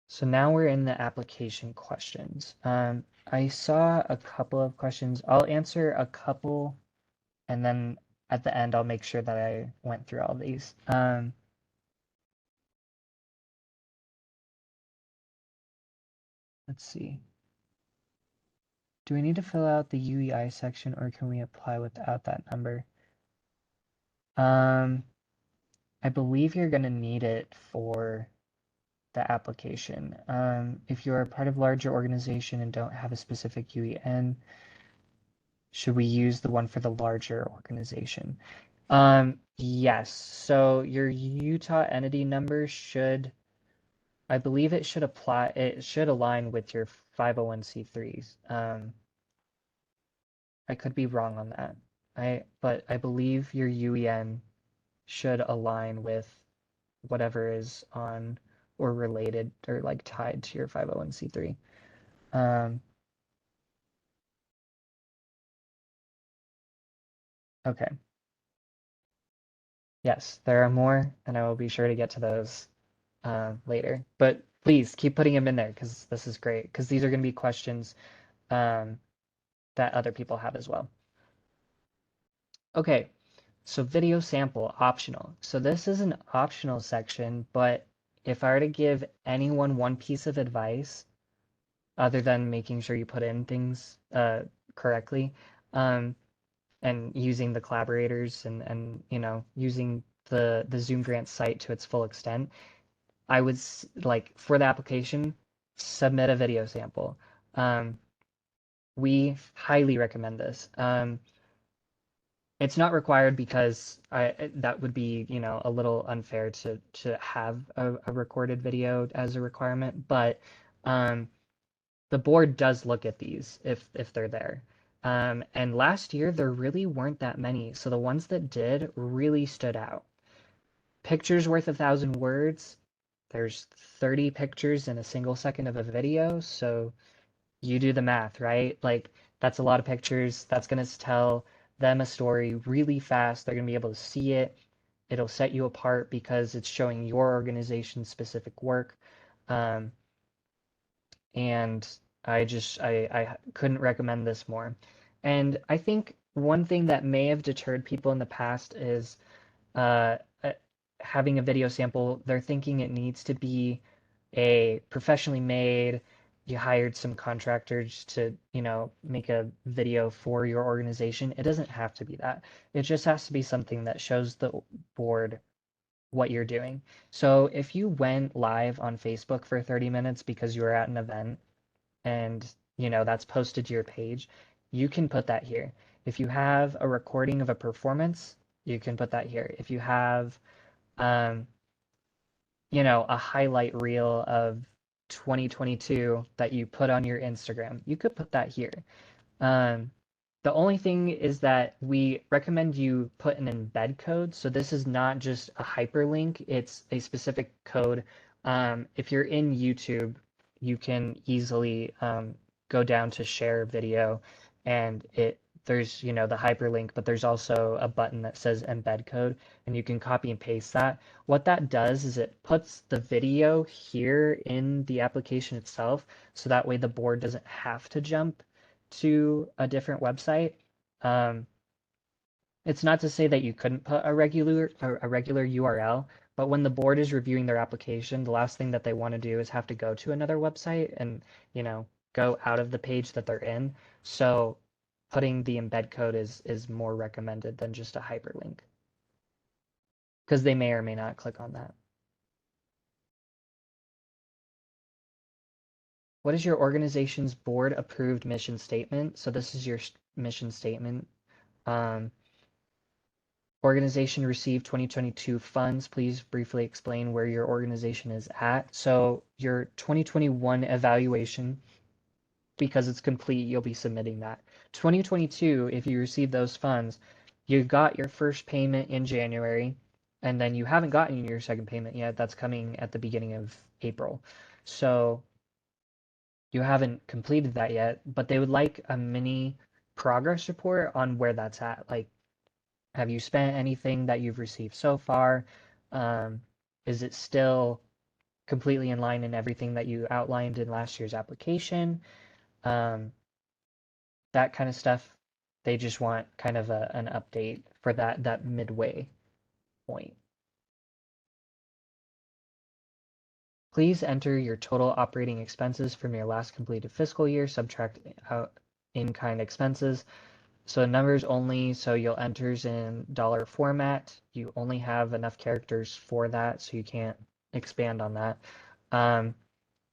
So now we're in the application questions. I saw a couple of questions. I'll answer a couple, and then at the end, I'll make sure that I went through all these. Let's see. Do we need to fill out the UEI section, or can we apply without that number? I believe you're going to need it for the application. If you're a part of a larger organization and don't have a specific UEN, should we use the one for the larger organization? Yes. So your Utah entity number I believe it should align with your 501c3s. I could be wrong on that. But I believe your UEN should align with whatever is on or related or tied to your 501c3. Okay. Yes, there are more, and I will be sure to get to those later. But please keep putting them in there because this is great. Because these are going to be questions that other people have as well. Okay, so video sample, optional. So this is an optional section, but if I were to give anyone one piece of advice, other than making sure you put in things correctly, um, and using the collaborators and using the ZoomGrants site to its full extent, I would like for the application, submit a video sample. Um, we highly recommend this. It's not required because that would be, a little unfair to have a recorded video as a requirement, but um, the board does look at these if they're there. And last year there really weren't that many, so the ones that did really stood out. Pictures worth 1,000 words. There's 30 pictures in a single second of a video, so you do the math, right? Like, that's a lot of pictures. That's going to tell them a story really fast. They're going to be able to see it. It'll set you apart because it's showing your organization's specific work. Um, and I couldn't recommend this more. And I think one thing that may have deterred people in the past is uh, uh, having a video sample. They're thinking it needs to be a professionally made. You hired some contractors to, make a video for your organization. It doesn't have to be that. It just has to be something that shows the board what you're doing. So if you went live on Facebook for 30 minutes because you were at an event and, that's posted to your page, you can put that here. If you have a recording of a performance, you can put that here. If you have, um, a highlight reel of 2022 that you put on your Instagram, you could put that here. Um, the only thing is that we recommend you put an embed code. So this is not just a hyperlink, it's a specific code. If you're in YouTube, you can easily go down to share video and there's, the hyperlink, but there's also a button that says embed code and you can copy and paste that. What that does is it puts the video here in the application itself, so that way the board doesn't have to jump to a different website. Um, it's not to say that you couldn't put a regular URL, but when the board is reviewing their application, the last thing that they want to do is have to go to another website and, go out of the page that they're in. So putting the embed code is more recommended than just a hyperlink because they may or may not click on that. What is your organization's board approved mission statement? So this is your mission statement. Um, Organization received 2022 funds. Please briefly explain where your organization is at. So your 2021 evaluation, because it's complete, you'll be submitting that. 2022, if you receive those funds, you got your first payment in January, and then you haven't gotten your second payment yet. That's coming at the beginning of April. So you haven't completed that yet, but they would like a mini progress report on where that's at. Like, have you spent anything that you've received so far? Um, is it still completely in line in everything that you outlined in last year's application? Um, that kind of stuff. They just want kind of an update for that midway point. Please enter your total operating expenses from your last completed fiscal year, subtract out in-kind expenses. So numbers only, so you'll enters in dollar format. You only have enough characters for that, so you can't expand on that.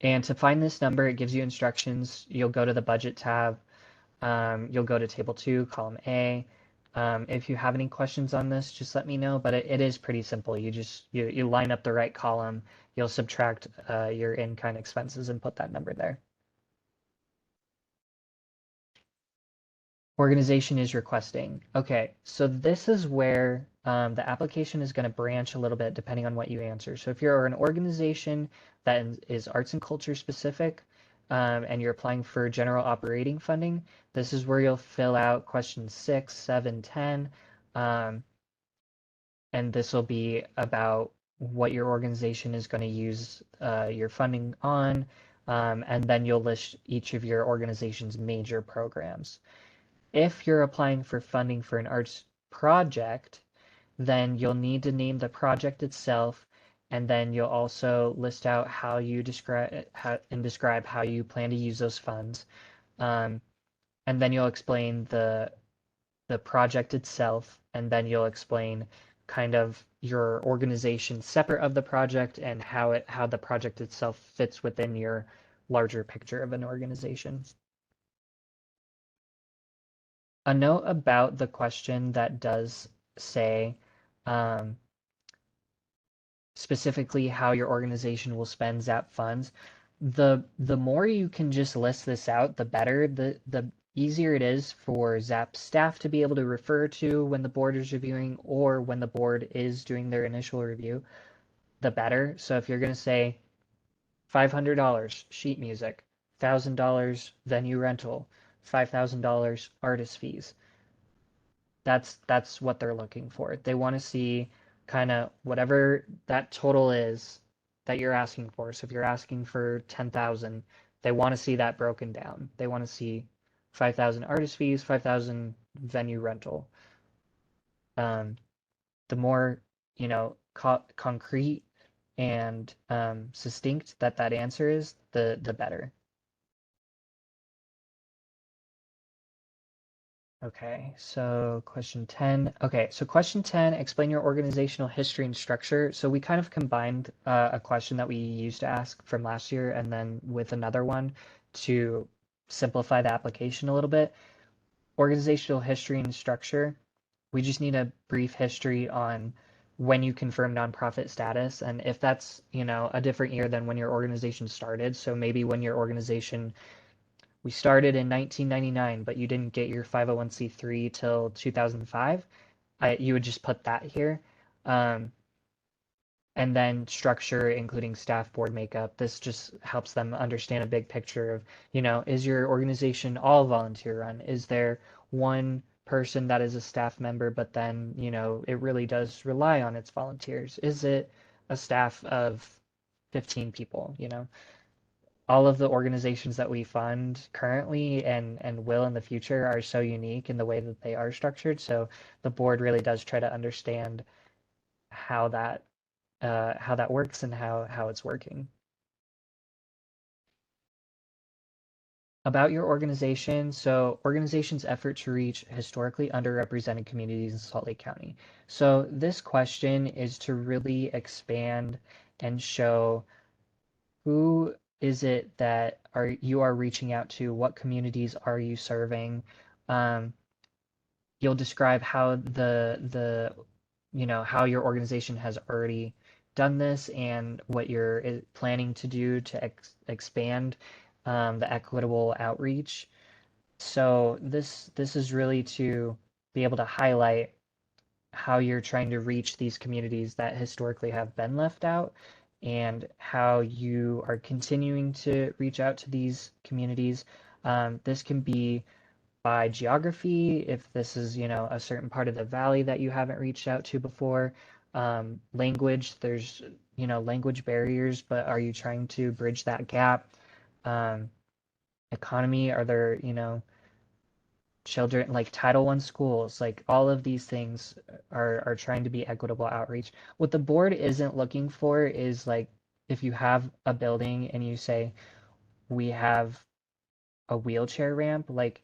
And to find this number, it gives you instructions. You'll go to the budget tab. You'll go to table 2, column A. If you have any questions on this, just let me know, but it is pretty simple. You line up the right column, you'll subtract your in-kind expenses and put that number there. Organization is requesting. Okay, so this is where the application is going to branch a little bit depending on what you answer. So if you're an organization that is arts and culture specific, and you're applying for general operating funding, this is where you'll fill out questions 6, 7, 10, and this will be about what your organization is going to use your funding on, and then you'll list each of your organization's major programs. If you're applying for funding for an arts project, then you'll need to name the project itself, and then you'll also list out how you describe how you plan to use those funds. Um, and then you'll explain the project itself, and then you'll explain kind of your organization separate of the project and how the project itself fits within your larger picture of an organization. A note about the question that does say um, specifically how your organization will spend ZAP funds, the more you can just list this out, the better. The easier it is for ZAP staff to be able to refer to when the board is reviewing or when the board is doing their initial review, the better. So if you're going to say $500 sheet music, $1,000 venue rental, $5,000 artist fees, that's what they're looking for. They want to see kind of whatever that total is that you're asking for. So if you're asking for 10,000, they want to see that broken down. They want to see 5,000 artist fees, 5,000 venue rental. Um, the more, concrete and succinct that answer is, the better. Okay, so question 10. Okay, so question 10, explain your organizational history and structure. So we kind of combined a question that we used to ask from last year and then with another one to simplify the application a little bit. Organizational history and structure, we just need a brief history on when you confirm nonprofit status and if that's, a different year than when your organization started. So maybe when your organization we started in 1999, but you didn't get your 501c3 till 2005, you would just put that here. Um, and then structure, including staff board makeup. This just helps them understand a big picture of, is your organization all volunteer run? Is there one person that is a staff member, but then, it really does rely on its volunteers? Is it a staff of 15 people, all of the organizations that we fund currently and will in the future are so unique in the way that they are structured. So the board really does try to understand how that works and how it's working. About your organization, so organization's effort to reach historically underrepresented communities in Salt Lake County. So this question is to really expand and show who is it that you are reaching out to? What communities are you serving? Um, you'll describe how how your organization has already done this and what you're planning to do to expand the equitable outreach. So this is really to be able to highlight how you're trying to reach these communities that historically have been left out and how you are continuing to reach out to these communities. This can be by geography, if this is, a certain part of the valley that you haven't reached out to before. Language, there's, language barriers, but are you trying to bridge that gap? Um, Economy, are there, children like Title I schools, like all of these things are trying to be equitable outreach. What the board isn't looking for is like if you have a building and you say we have a wheelchair ramp, like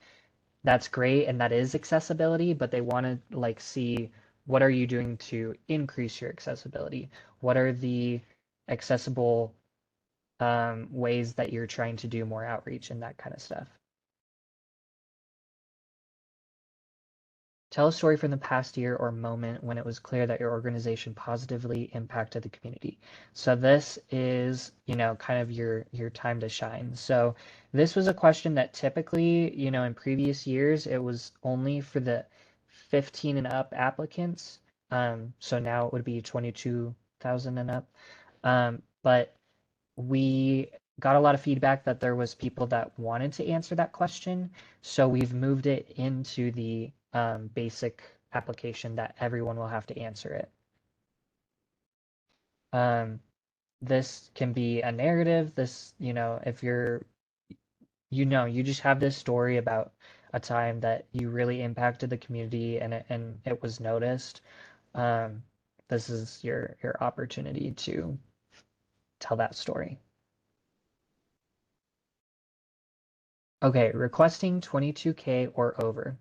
that's great and that is accessibility, but they want to like see what are you doing to increase your accessibility? What are the accessible ways that you're trying to do more outreach and that kind of stuff? Tell a story from the past year or moment when it was clear that your organization positively impacted the community. So this is, kind of your time to shine. So this was a question that typically, in previous years, it was only for the 15 and up applicants. So now it would be 22,000 and up. But we got a lot of feedback that there was people that wanted to answer that question. So we've moved it into the basic application that everyone will have to answer it. Um, this can be a narrative. This, if you're, you just have this story about a time that you really impacted the community and it was noticed, um, this is your opportunity to tell that story. Okay, requesting 22K or over.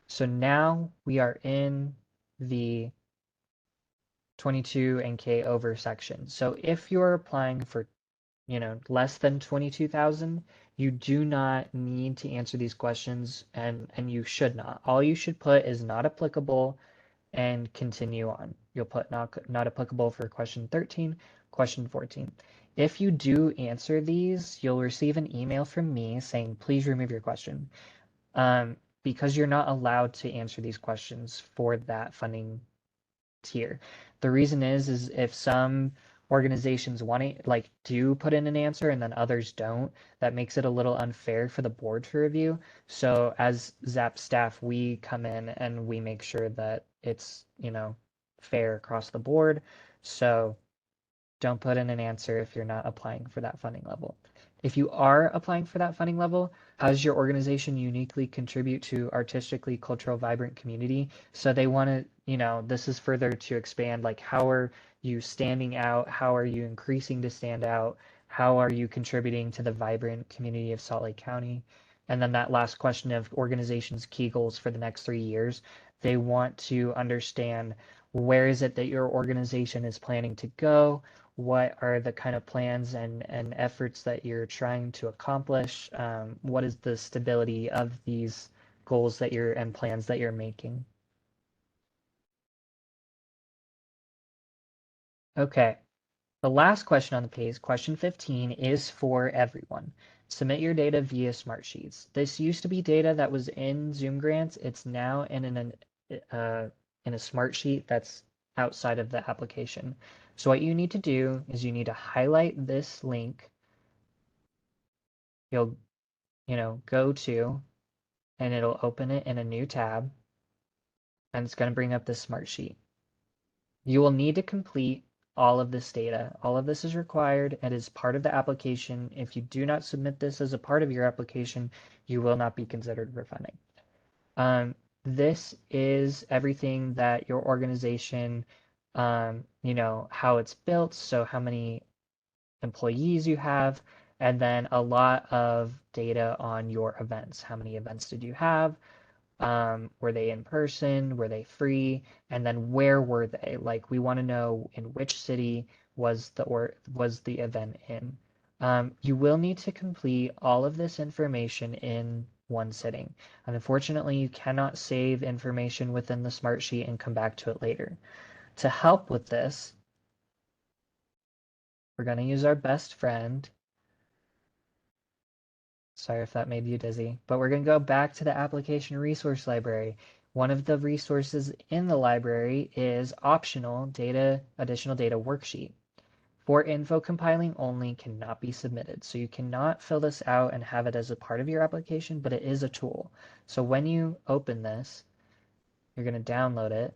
So now we are in the 22 and K over section. So if you're applying for, less than 22,000, you do not need to answer these questions and you should not. All you should put is not applicable and continue on. You'll put not applicable for question 13, question 14. If you do answer these, you'll receive an email from me saying, please remove your question. Because you're not allowed to answer these questions for that funding tier. The reason is if some organizations want to do put in an answer and then others don't, that makes it a little unfair for the board to review. So as ZAP staff, we come in and we make sure that it's, fair across the board. So don't put in an answer if you're not applying for that funding level. If you are applying for that funding level, how does your organization uniquely contribute to artistically cultural vibrant community? So they want to, this is further to expand, like how are you standing out? How are you increasing to stand out? How are you contributing to the vibrant community of Salt Lake County? And then that last question of organization's key goals for the next 3 years, they want to understand where is it that your organization is planning to go? What are the kind of plans and efforts that you're trying to accomplish? What is the stability of these goals that you're and plans that you're making? Okay, the last question on the page, question 15, is for everyone. Submit your data via Smartsheets. This used to be data that was in ZoomGrants. It's now in a Smartsheet that's outside of the application. So what you need to do is you need to highlight this link. You'll, go to, and it'll open it in a new tab, and it's going to bring up this Smartsheet. You will need to complete all of this data. All of this is required and is part of the application. If you do not submit this as a part of your application, you will not be considered for funding. This is everything that your organization, how it's built, so how many employees you have, and then a lot of data on your events. How many events did you have? Were they in person? Were they free? And then where were they? Like we want to know in which city was the event in. You will need to complete all of this information in one sitting. And unfortunately, you cannot save information within the Smartsheet and come back to it later. To help with this, we're going to use our best friend. Sorry if that made you dizzy, but we're going to go back to the application resource library. One of the resources in the library is optional additional data worksheet. For info compiling only cannot be submitted. So you cannot fill this out and have it as a part of your application, but it is a tool. So when you open this, you're going to download it,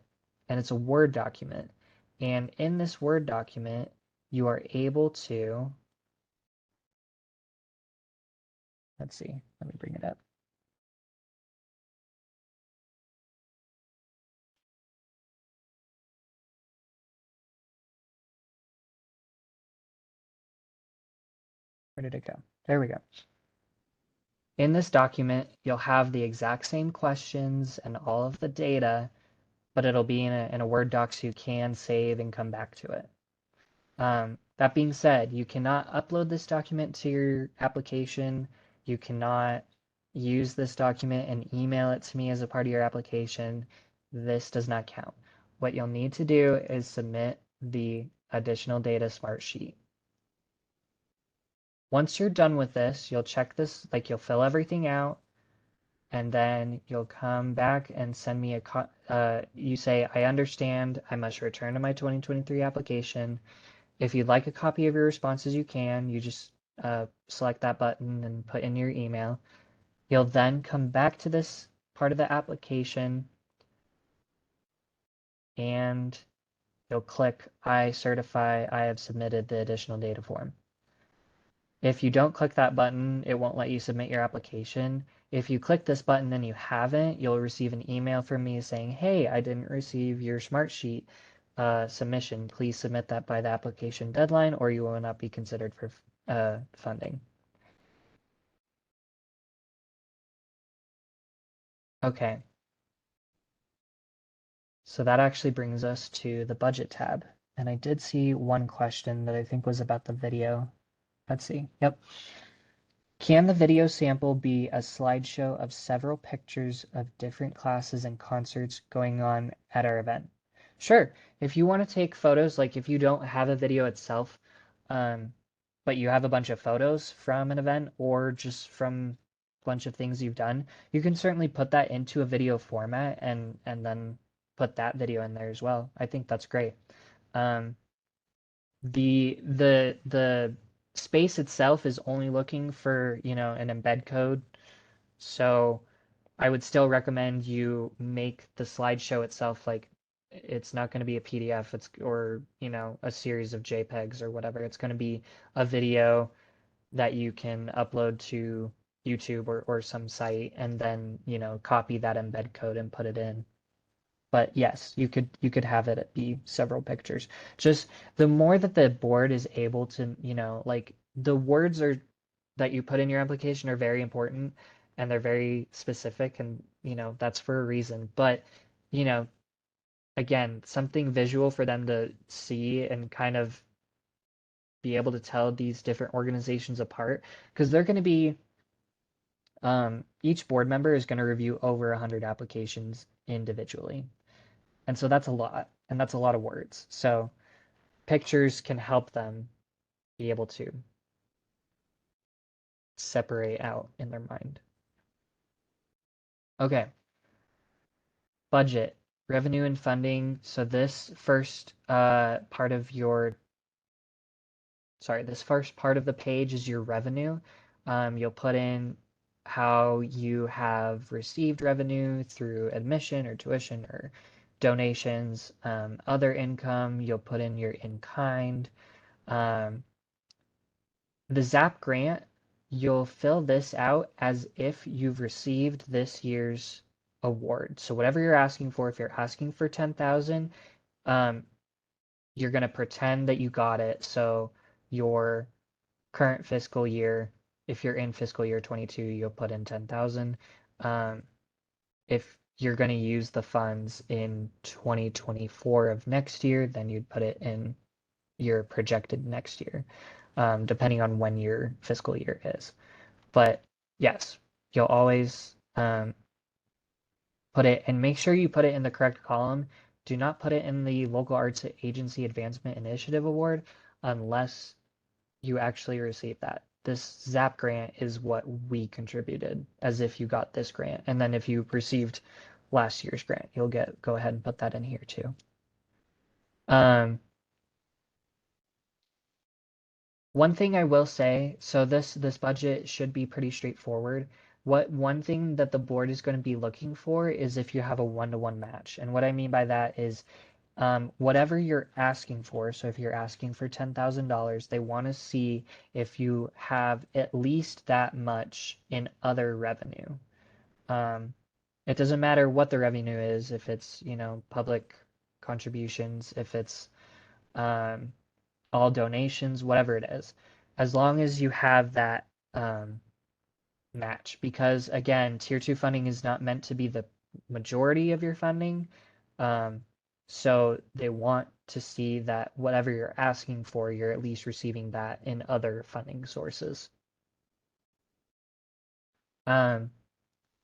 and it's a Word document. And in this Word document, you are able to, let's see, let me bring it up. Where did it go? There we go. In this document, you'll have the exact same questions and all of the data, but it'll be in a Word doc so you can save and come back to it. That being said, you cannot upload this document to your application. You cannot use this document and email it to me as a part of your application. This does not count. What you'll need to do is submit the additional data Smartsheet. Once you're done with this, you'll check this, like you'll fill everything out, and then you'll come back and send me you say, I understand, I must return to my 2023 application. If you'd like a copy of your responses, you can. You just select that button and put in your email. You'll then come back to this part of the application and you'll click I certify I have submitted the additional data form. If you don't click that button, it won't let you submit your application. If you click this button and you haven't, you'll receive an email from me saying, hey, I didn't receive your Smartsheet submission. Please submit that by the application deadline or you will not be considered for funding. Okay, so that actually brings us to the budget tab. And I did see one question that I think was about the video. Let's see. Yep. Can the video sample be a slideshow of several pictures of different classes and concerts going on at our event? Sure. If you want to take photos, like if you don't have a video itself, um, but you have a bunch of photos from an event or just from a bunch of things you've done, you can certainly put that into a video format and then put that video in there as well. I think that's great. Um, the space itself is only looking for, an embed code. So I would still recommend you make the slideshow itself like it's not going to be a PDF, it's or, a series of JPEGs or whatever. It's going to be a video that you can upload to YouTube or some site and then, copy that embed code and put it in. But yes, you could have it be several pictures. Just the more that the board is able to, like the words are that you put in your application are very important and they're very specific and, that's for a reason. But, you know, again, something visual for them to see and kind of be able to tell these different organizations apart because they're going to be each board member is going to review over 100 applications individually. And so that's a lot, and that's a lot of words. So pictures can help them be able to separate out in their mind. Okay, budget, revenue and funding. So this first part of this first part of the page is your revenue. You'll put in how you have received revenue through admission or tuition or donations, other income. You'll put in your in-kind. Um, The ZAP grant, you'll fill this out as if you've received this year's award. So whatever you're asking for, if you're asking for 10,000, um, you're going to pretend that you got it. So your current fiscal year, if you're in fiscal year 22, you'll put in 10,000. If you're going to use the funds in 2024 of next year, then you'd put it in your projected next year, depending on when your fiscal year is. But yes, you'll always put it and make sure you put it in the correct column. Do not put it in the Local Arts Agency Advancement Initiative Award unless you actually receive that. This ZAP grant is what we contributed as if you got this grant. And then if you received last year's grant, you'll go ahead and put that in here too. Um, One thing I will say, so this budget should be pretty straightforward. One thing that the board is going to be looking for is if you have a one-to-one match. And what I mean by that is whatever you're asking for, so if you're asking for $10,000, they want to see if you have at least that much in other revenue. It doesn't matter what the revenue is, if it's, public contributions, if it's um, all donations, whatever it is, as long as you have that match. Because again, tier two funding is not meant to be the majority of your funding. Um, so they want to see that whatever you're asking for, you're at least receiving that in other funding sources. Um,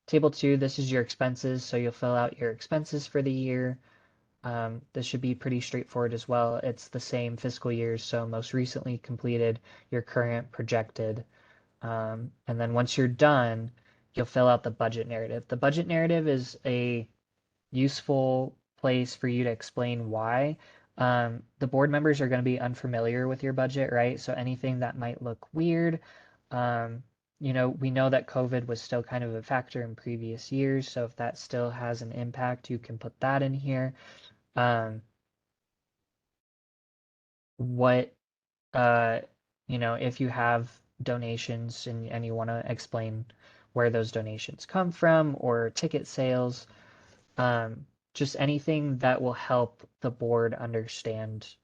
Table 2, this is your expenses. So you'll fill out your expenses for the year. This should be pretty straightforward as well. It's the same fiscal years, so most recently completed, your current projected. And then once you're done, you'll fill out the budget narrative. The budget narrative is a useful place for you to explain why. The board members are going to be unfamiliar with your budget, right? So anything that might look weird, we know that COVID was still kind of a factor in previous years. So if that still has an impact, you can put that in here. Um, what, if you have donations and you want to explain where those donations come from or ticket sales, just anything that will help the board understand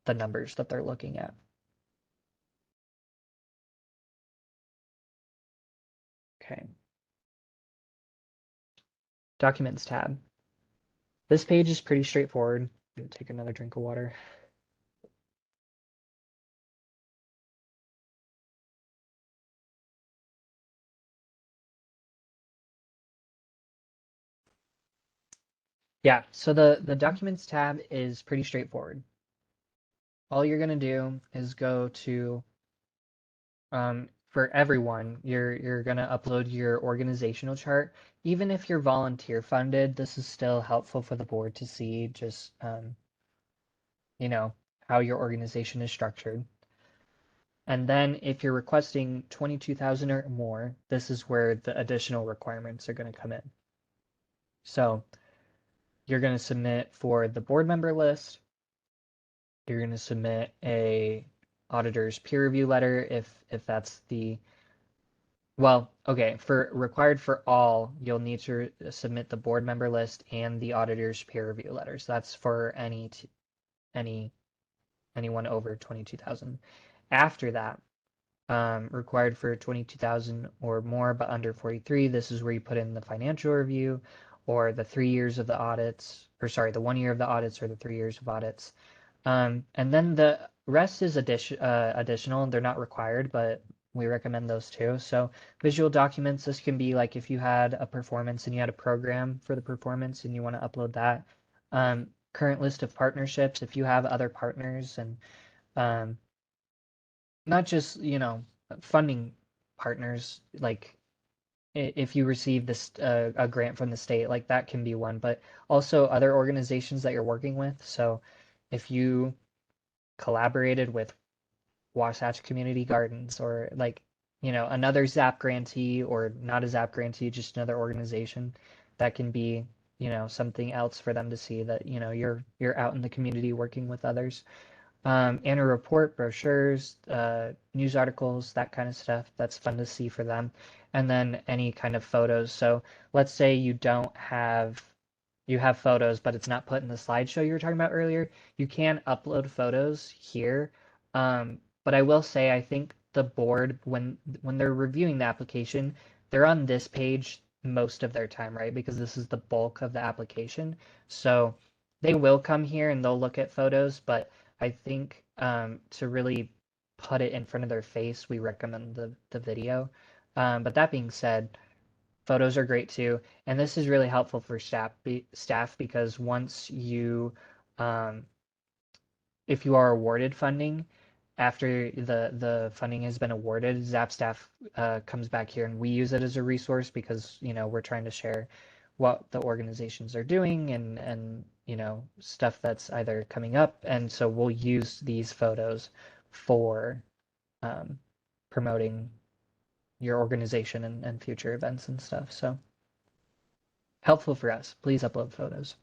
the numbers that they're looking at. Okay. Documents tab. This page is pretty straightforward. Take another drink of water. Yeah, so the Documents tab is pretty straightforward. All you're going to do is go to, for everyone, you're going to upload your organizational chart. Even if you're volunteer funded, this is still helpful for the board to see just, you know, how your organization is structured. And then if you're requesting 22,000 or more, this is where the additional requirements are going to come in. So you're going to submit for the board member list. You're going to submit a auditor's peer review letter if that's the, well, okay, for required for all, you'll need to submit the board member list and the auditor's peer review letters. That's for any anyone over 22,000. After that, required for 22,000 or more, but under 43, this is where you put in the financial review or the 3 years of the audits, or sorry, the 1 year of the audits or the 3 years of audits. And then the rest is additional. They're not required, but we recommend those too. So visual documents, this can be like if you had a performance and you had a program for the performance and you want to upload that. Current list of partnerships, if you have other partners and um, not just, funding partners, like if you receive this a grant from the state, like that can be one, but also other organizations that you're working with. So if you collaborated with Wasatch Community Gardens or like, another ZAP grantee or not a ZAP grantee, just another organization, that can be, something else for them to see that, you're out in the community working with others. Annual report, brochures, news articles, that kind of stuff. That's fun to see for them. And then any kind of photos. So let's say you have photos, but it's not put in the slideshow you were talking about earlier. You can upload photos here. But I will say, I think the board, when they're reviewing the application, they're on this page most of their time, right? Because this is the bulk of the application. So they will come here and they'll look at photos, but I think to really put it in front of their face, we recommend the video. But that being said, photos are great too, and this is really helpful for staff because once um, if you are awarded funding, after the funding has been awarded, ZAP staff comes back here and we use it as a resource because we're trying to share what the organizations are doing and stuff that's either coming up, and so we'll use these photos for um, promoting your organization and future events and stuff. So helpful for us. Please upload photos.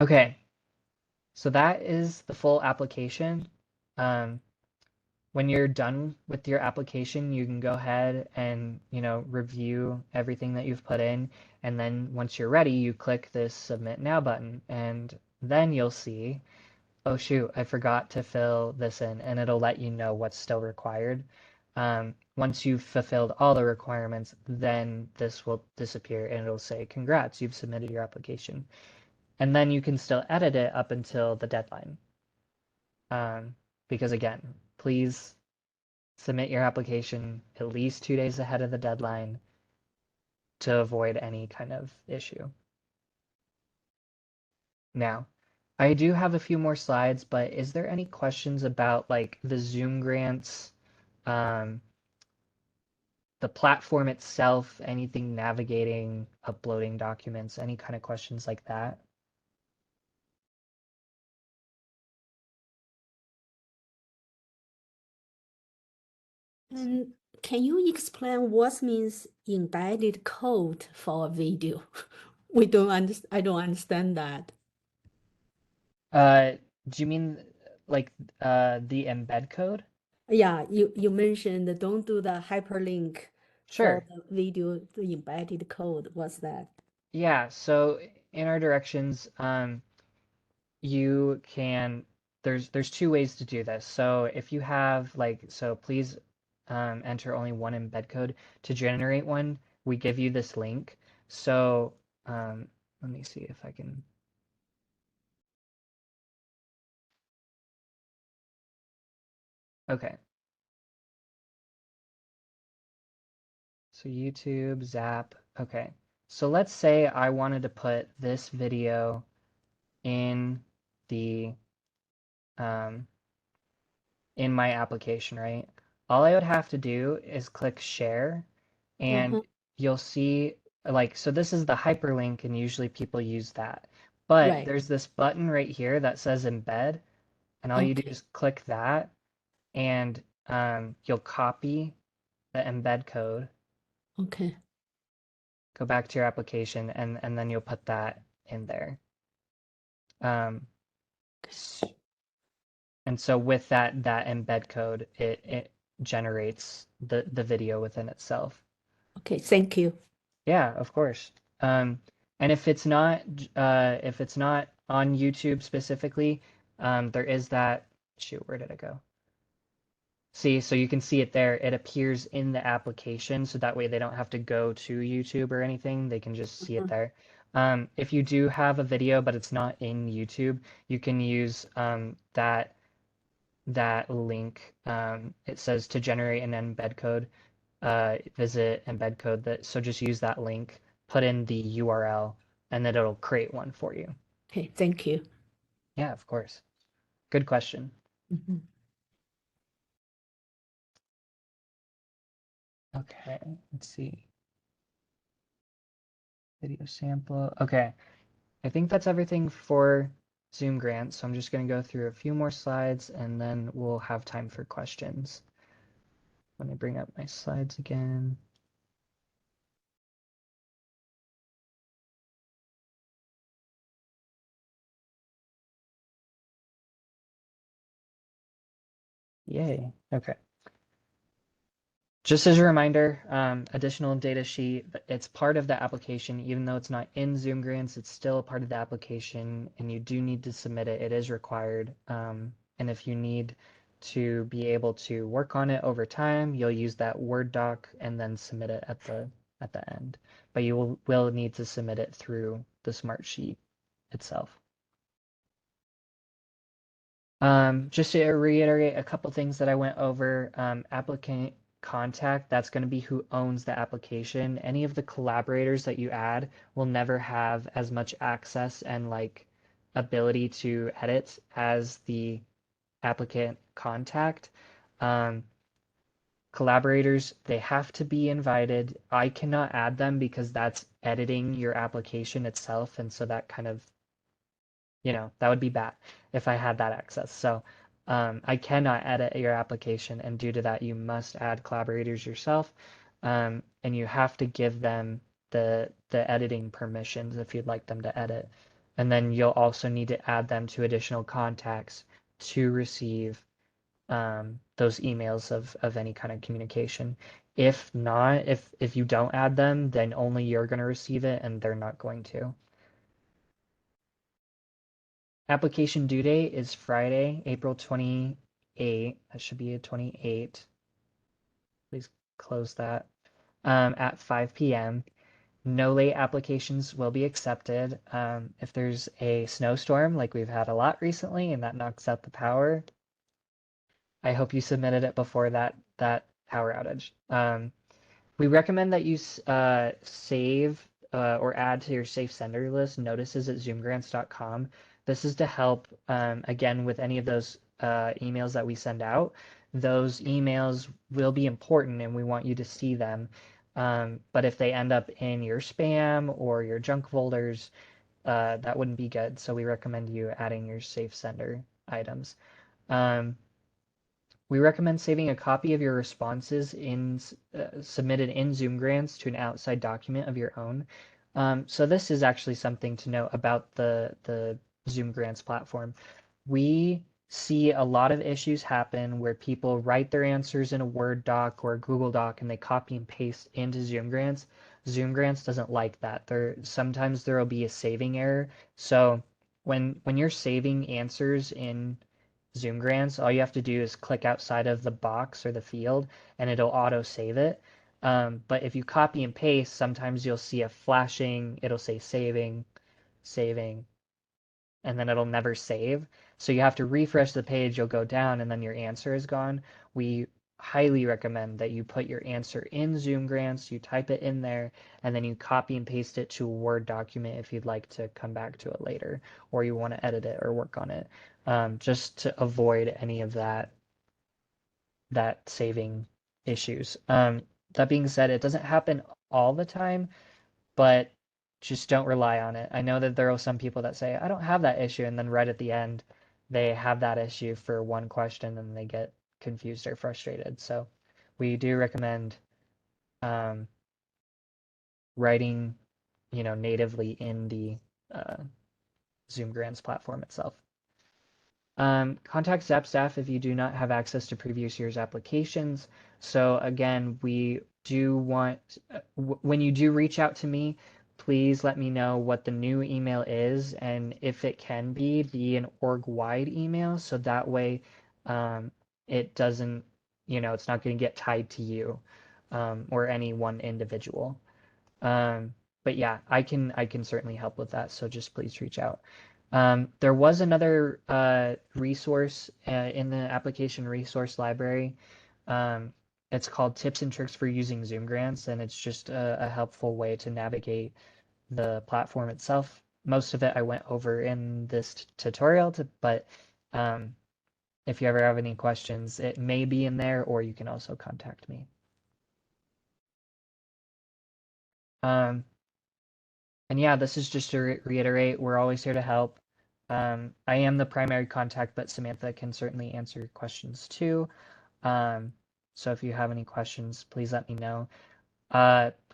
Okay, so that is the full application. Um, when you're done with your application, you can go ahead and, review everything that you've put in. And then once you're ready, you click this Submit Now button. And then you'll see, oh shoot, I forgot to fill this in. And it'll let you know what's still required. Once you've fulfilled all the requirements, then this will disappear and it'll say, congrats, you've submitted your application. And then you can still edit it up until the deadline. Because again, please submit your application at least 2 days ahead of the deadline to avoid any kind of issue. Now, I do have a few more slides, but is there any questions about like the ZoomGrants, um, the platform itself, anything navigating, uploading documents, any kind of questions like that? And can you explain what means embedded code for a video? We don't understand. I don't understand that. Uh, do you mean like the embed code? Yeah, you mentioned don't do the hyperlink for Sure. the video, the embedded code. What's that? Yeah, so in our directions, you can there's two ways to do this. So if you have so please enter only one embed code. To generate one, we give you this link. So let me see if I can. Okay, so YouTube, Zap. Okay, so let's say I wanted to put this video in the um, in my application, right? All I would have to do is click share, and Uh-huh. you'll see so this is the hyperlink, and usually people use that. But Right. there's this button right here that says embed, and all you do Okay. is click that, and you'll copy the embed code, Okay. go back to your application, and then you'll put that in there. Um, and so with that embed code, it generates the video within itself. Okay. Thank you. Yeah, of course. Um, and if it's not on YouTube specifically, there is that shoot, where did it go? See, so you can see it there. It appears in the application, so that way they don't have to go to YouTube or anything. They can just see it Uh-huh. there. If you do have a video, but it's not in YouTube, you can use that link. It says to generate an embed code, visit embed code that. So just use that link, put in the URL, and then it'll create one for you. Okay. Thank you. Yeah, of course. Good question. Mhm. Okay, let's see. Video sample. Okay, I think that's everything for ZoomGrants. So I'm just going to go through a few more slides and then we'll have time for questions. Let me bring up my slides again. Yay. Okay. Just as a reminder, additional data sheet, it's part of the application, even though it's not in ZoomGrants, it's still a part of the application and you do need to submit it. It is required. And if you need to be able to work on it over time, you'll use that Word doc and then submit it at the end. But you will need to submit it through the Smartsheet itself. Just to reiterate a couple things that I went over, applicant contact, that's going to be who owns the application. Any of the collaborators that you add will never have as much access and ability to edit as the applicant contact. Um, Collaborators, they have to be invited. I cannot add them because that's editing your application itself, and so that kind of that would be bad if I had that access. So I cannot edit your application, and due to that, you must add collaborators yourself, and you have to give them the editing permissions if you'd like them to edit. And then you'll also need to add them to additional contacts to receive those emails of any kind of communication. If not, if you don't add them, then only you're going to receive it, and they're not going to. Application due date is Friday, April 28. That should be a 28. Please close that. At 5 p.m. No late applications will be accepted. If there's a snowstorm, like we've had a lot recently, and that knocks out the power, I hope you submitted it before that power outage. We recommend that you save or add to your safe sender list notices at zoomgrants.com. This is to help, again, with any of those emails that we send out. Those emails will be important and we want you to see them. But if they end up in your spam or your junk folders, that wouldn't be good. So we recommend you adding your safe sender items. Um, we recommend saving a copy of your responses submitted in ZoomGrants to an outside document of your own. So this is actually something to note about the ZoomGrants platform. We see a lot of issues happen where people write their answers in a Word doc or a Google Doc and they copy and paste into ZoomGrants. ZoomGrants doesn't like that. Sometimes there will be a saving error. So when you're saving answers in ZoomGrants, all you have to do is click outside of the box or the field and it'll auto save it. But if you copy and paste, sometimes you'll see a flashing, it'll say saving, saving, and then it'll never save. So you have to refresh the page, you'll go down, and then your answer is gone. We highly recommend that you put your answer in ZoomGrants, you type it in there, and then you copy and paste it to a Word document if you'd like to come back to it later, or you want to edit it or work on it, just to avoid any of that saving issues. That being said, it doesn't happen all the time, but just don't rely on it. I know that there are some people that say, I don't have that issue, and then right at the end, they have that issue for one question and they get confused or frustrated. So we do recommend um, writing, natively in the uh, Zoom Grants platform itself. Contact ZAP Staff if you do not have access to previous year's applications. So again, we do want, when you do reach out to me, please let me know what the new email is and if it can be an org-wide email, so that way it doesn't, it's not going to get tied to you or any one individual. Um, but yeah, I can certainly help with that. So just please reach out. There was another resource in the application resource library. Um, it's called Tips and Tricks for Using Zoom Grants, and it's just a helpful way to navigate the platform itself. Most of it I went over in this tutorial, but um, if you ever have any questions, it may be in there, or you can also contact me. Um, And yeah, this is just to reiterate, we're always here to help. I am the primary contact, but Samantha can certainly answer your questions too. Um, so if you have any questions, please let me know.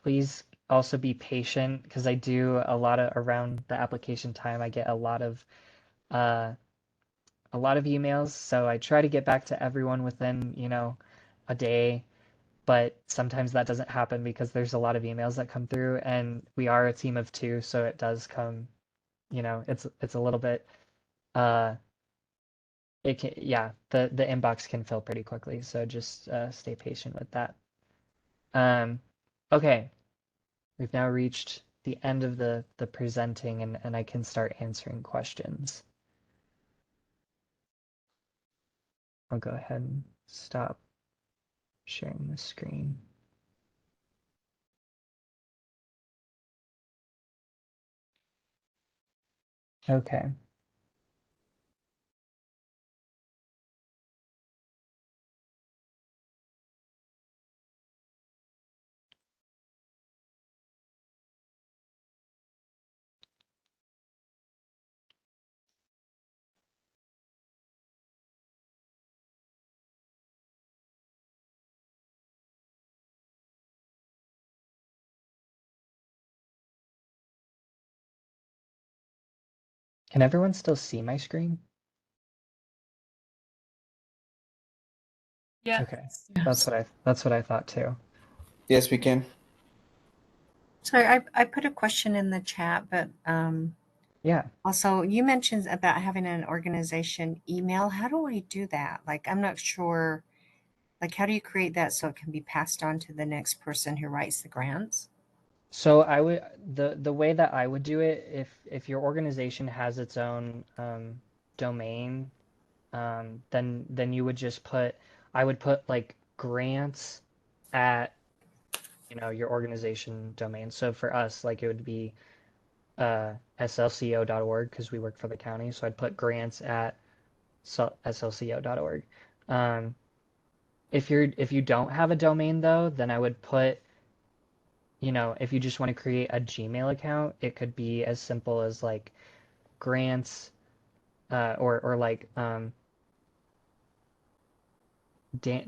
Please also be patient because I do a lot of around the application time. I get uh, a lot of emails, so I try to get back to everyone within, a day, but sometimes that doesn't happen because there's a lot of emails that come through, and we are a team of two, so it does come, it's a little bit uh it can, yeah, the inbox can fill pretty quickly, so just stay patient with that. Um okay, we've now reached the end of the presenting, and I can start answering questions. I'll go ahead and stop sharing the screen. Okay. Can everyone still see my screen? Yeah. Okay. Yes. That's what I thought too. Yes, we can. Sorry, I put a question in the chat, but Yeah. also you mentioned about having an organization email. How do I do that? Like, I'm not sure. Like, how do you create that so it can be passed on to the next person who writes the grants? So I would the way that I would do it, if your organization has its own domain, then you would just put, I would put like grants at, your organization domain. So for us, like it would be slco.org because we work for the county. So I'd put grants at slco.org. Um, if you don't have a domain though, then I would put, if you just want to create a Gmail account, it could be as simple as like grants or like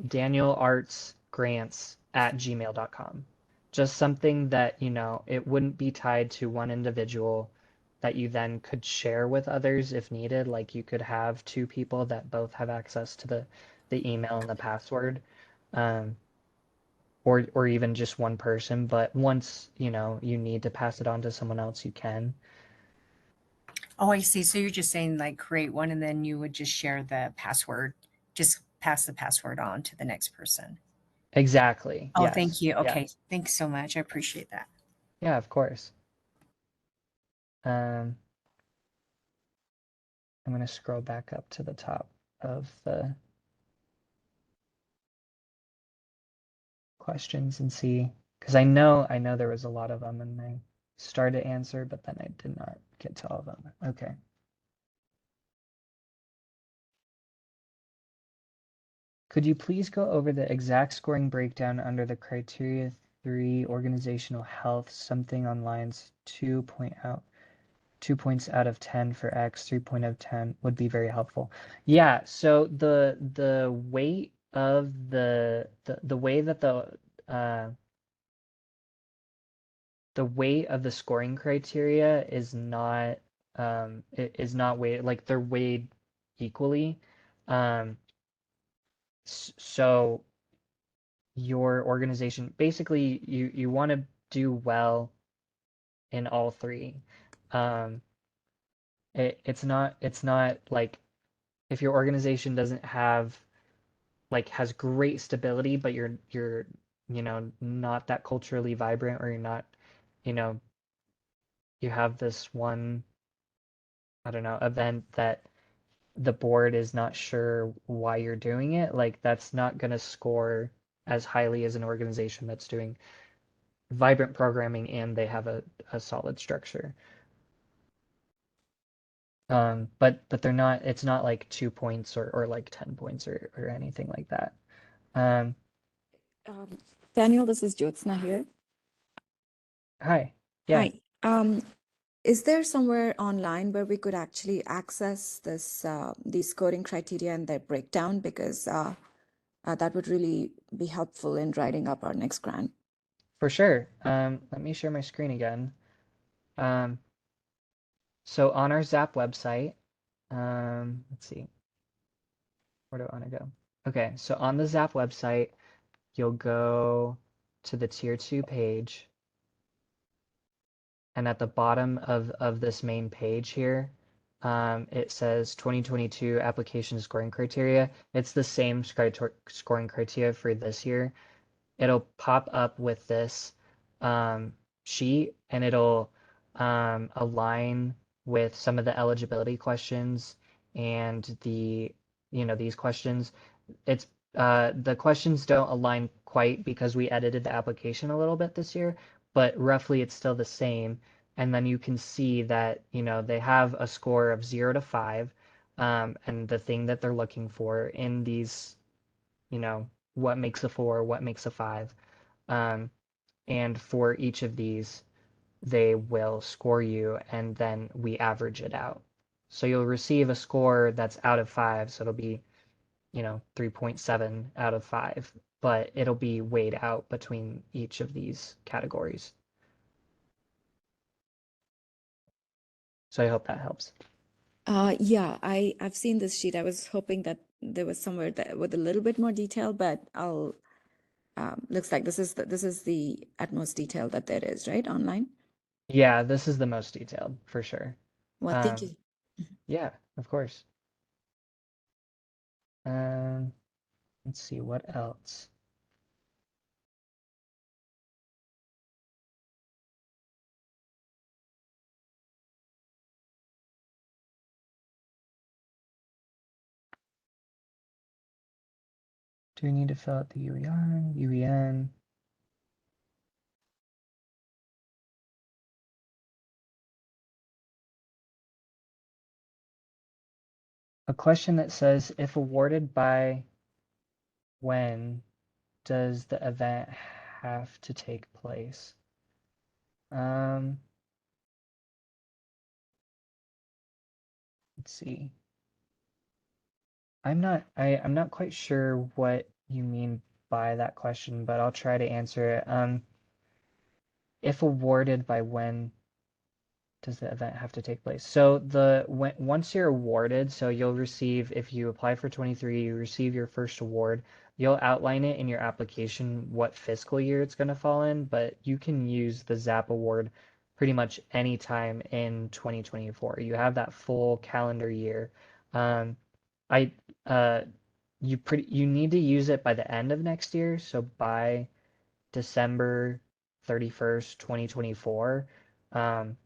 Daniel Arts Grants at gmail.com. Just something that, it wouldn't be tied to one individual that you then could share with others if needed. Like you could have two people that both have access to the email and the password, um, or even just one person. But once, you know, you need to pass it on to someone else, you can. Oh, I see. So you're just saying like create one and then you would just share the password, just pass the password on to the next person. Exactly. Oh, thank Yes. you. Okay. Yes. Thanks so much. I appreciate that. Yeah, of course. Um, I'm going to scroll back up to the top of the questions and see, because I know there was a lot of them and I started to answer, but then I did not get to all of them. Okay. Could you please go over the exact scoring breakdown under the criteria 3 organizational health, something on lines 2 points out of 10 for X, 3 out of 10 would be very helpful. Yeah, so the weight of the way that uh, the weight of the scoring criteria is not is not weighted, like they're weighed equally. Um, so your organization basically you want to do well in all three. Um, it's not like if your organization doesn't have like has great stability, but you're you know not that culturally vibrant, or you're not, you know, you have this one, I don't know, event that the board is not sure why you're doing it, like that's not going to score as highly as an organization that's doing vibrant programming and they have a solid structure. But they're not, it's not like 2 points or like 10 points or anything like that. Um, Um, Daniel, this is Jyotsna here. Hi. Yeah, Hi. Is there somewhere online where we could actually access this these scoring criteria and their breakdown? Because that would really be helpful in writing up our next grant. for sure. Let me share my screen again. Um, so on our ZAP website, let's see, where do I want to go? Okay, so on the ZAP website, you'll go to the tier 2 page, and at the bottom of this main page here, it says 2022 application scoring criteria. It's the same scoring criteria for this year. It'll pop up with this sheet, and it'll align with some of the eligibility questions and these questions. It's the questions don't align quite because we edited the application a little bit this year, but roughly it's still the same. And then you can see that, they have a score of 0 to 5, and the thing that they're looking for in these, what makes a 4, what makes a 5. Um, and for each of these, they will score you, and then we average it out. So you'll receive a score that's out of 5, so it'll be 3.7 out of 5, but it'll be weighed out between each of these categories. So I hope that helps. Yeah, I've seen this sheet. I was hoping that there was somewhere that with a little bit more detail, but I'll looks like this is the utmost detail that there is, right? Online. Yeah, this is the most detailed for sure. Well, thank you. Yeah, of course. Um, let's see what else. Do we need to fill out the UER, UEN? A question that says, if awarded by when does the event have to take place? Let's see. I'm not quite sure what you mean by that question, but I'll try to answer it. If awarded by when does the event have to take place? So once you're awarded, so you'll receive, if you apply for 23, you receive your first award, you'll outline it in your application what fiscal year it's going to fall in, but you can use the ZAP award pretty much any time in 2024. You have that full calendar year. Um, I you need to use it by the end of next year, so by December 31st, 2024. Um,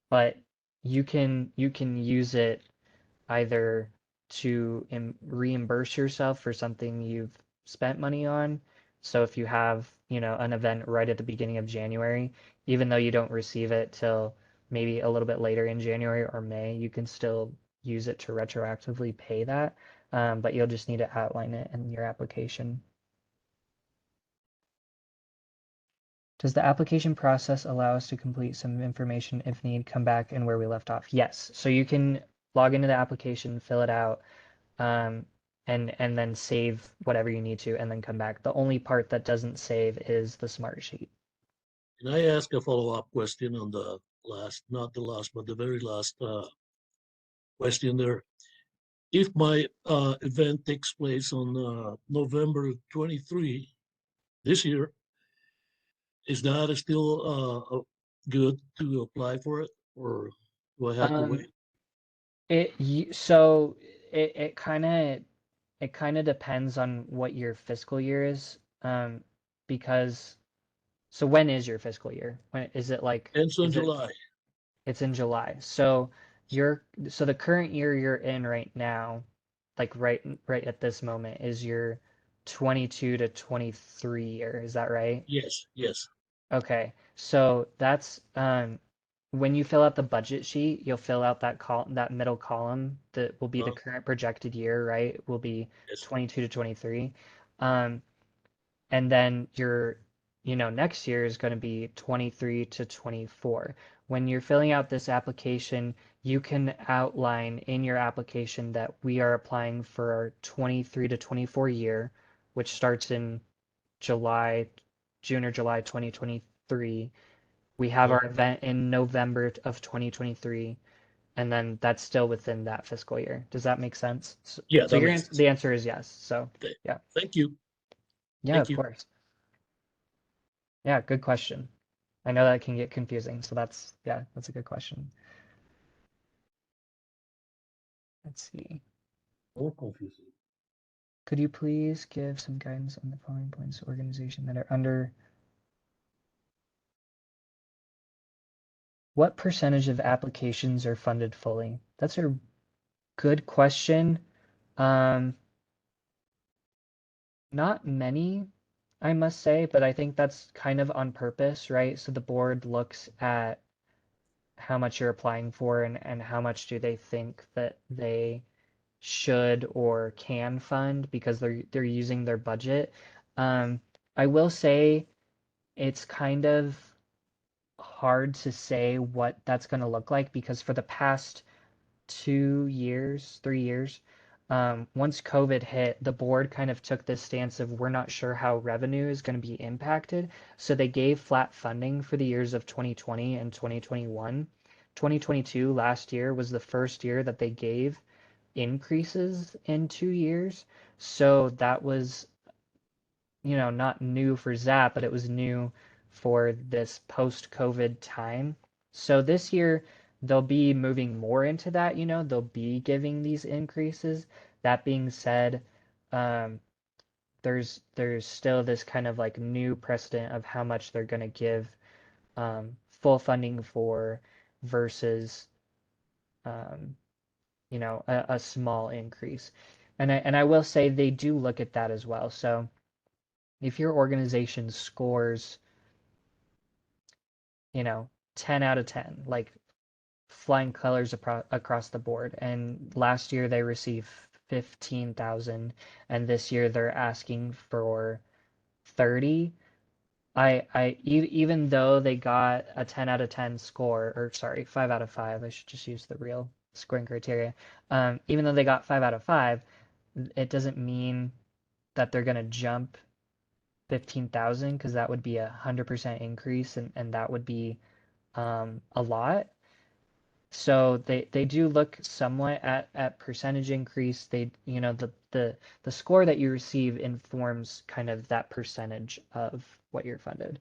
but you can use it either to reimburse yourself for something you've spent money on. So if you have, an event right at the beginning of January, even though you don't receive it till maybe a little bit later in January or May, you can still use it to retroactively pay that. But you'll just need to outline it in your application. Does the application process allow us to complete some information if need, come back and where we left off? Yes. So you can log into the application, fill it out, um, and then save whatever you need to, and then come back. The only part that doesn't save is the smart sheet. Can I ask a follow-up question on the last, not the last, but the very last question there? If my event takes place on November 23 this year, is that still good to apply for it, or do I have to Um, wait? so it kind of depends on what your fiscal year is, because so when is your fiscal year? When is it like Ends on is it July. It's in July. So the current year you're in right now, like right at this moment, is your 22 to 23 year. Is that right? Yes, yes, Okay. So that's when you fill out the budget sheet, you'll fill out that middle column that will be the uh, current projected year, right? Will be yes. 22 to 23. Um, and then next year is going to be 23 to 24. When you're filling out this application, you can outline in your application that we are applying for our 23 to 24 year, which starts in July, June or July 2023. We have Uh, our event in November of 2023, and then that's still within that fiscal year. Does that make sense? So, yeah, so that makes sense. the answer is yes. So, Th- yeah. Thank you. Yeah, Thank of you. course. Yeah, good question. I know that can get confusing, so that's a good question. Let's see. More confusing. Could you please give some guidance on the following points of organization that are under what percentage of applications are funded fully? That's a good question. Um, Not many, I must say, but I think that's kind of on purpose, right? So the board looks at how much you're applying for and how much do they think that they should or can fund because they're using their budget. Um, I will say it's kind of hard to say what that's going to look like because for the past 2 years, 3 years, once COVID hit, the board kind of took this stance of we're not sure how revenue is going to be impacted. So they gave flat funding for the years of 2020 and 2021. 2022, last year, was the first year that they gave increases in 2 years. So that was, not new for ZAP, but it was new for this post-COVID time. So this year, they'll be moving more into that, they'll be giving these increases. That being said, um, there's still this kind of like new precedent of how much they're going to give full funding for versus um, a small increase. And I will say they do look at that as well. So if your organization scores, 10 out of 10, like flying colors across the board, and last year they received 15,000, and this year they're asking for 30. Even though they got a 10 out of 10 score, or sorry, 5 out of 5, I should just use the real scoring criteria. Even though they got 5 out of 5, it doesn't mean that they're going to jump 15,000 because that would be 100% increase and that would be a lot. So they do look somewhat at percentage increase. They, you know, the score that you receive informs kind of that percentage of what you're funded.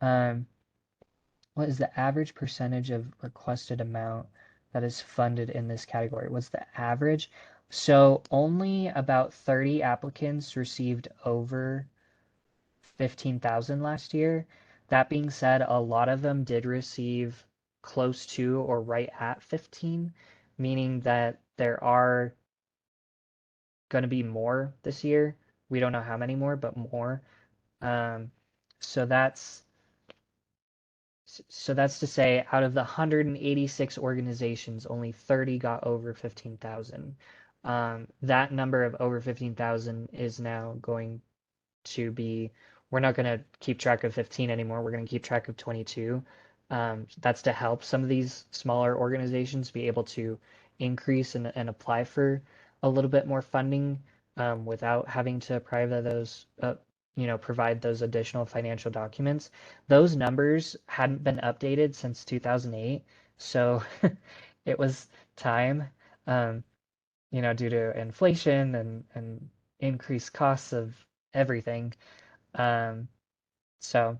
What is the average percentage of requested amount that is funded in this category? What's the average? So only about 30 applicants received over 15,000 last year. That being said, a lot of them did receive close to or right at 15, meaning that there are going to be more this year. We don't know how many more, but more. Um, so that's to say, out of the 186 organizations, only 30 got over 15,000. That number of over 15,000 is now going to be, we're not going to keep track of 15 anymore. We're going to keep track of 22. That's to help some of these smaller organizations be able to increase and apply for a little bit more funding without having to provide those additional financial documents. Those numbers hadn't been updated since 2008, so it was time, due to inflation and increased costs of everything. Um, so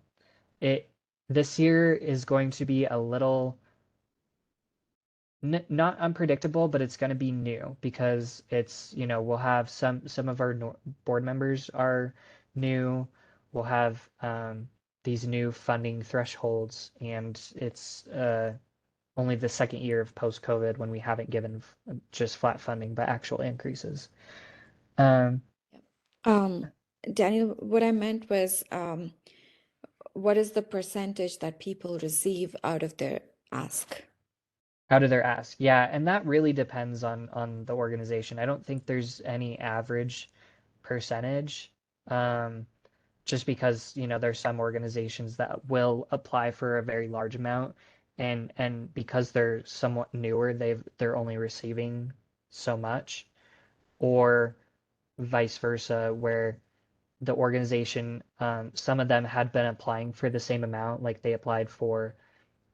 it this year is going to be a little not unpredictable, but it's going to be new because we'll have some of our board members are new. We'll have these new funding thresholds, and it's only the second year of post-COVID when we haven't given just flat funding, but actual increases. Um, Um, Daniel, what I meant was, what is the percentage that people receive out of their ask? Out of their ask, yeah, and that really depends on the organization. I don't think there's any average percentage, just because there's some organizations that will apply for a very large amount, and because they're somewhat newer, they're only receiving so much, or vice versa, where the organization, some of them had been applying for the same amount, like they applied for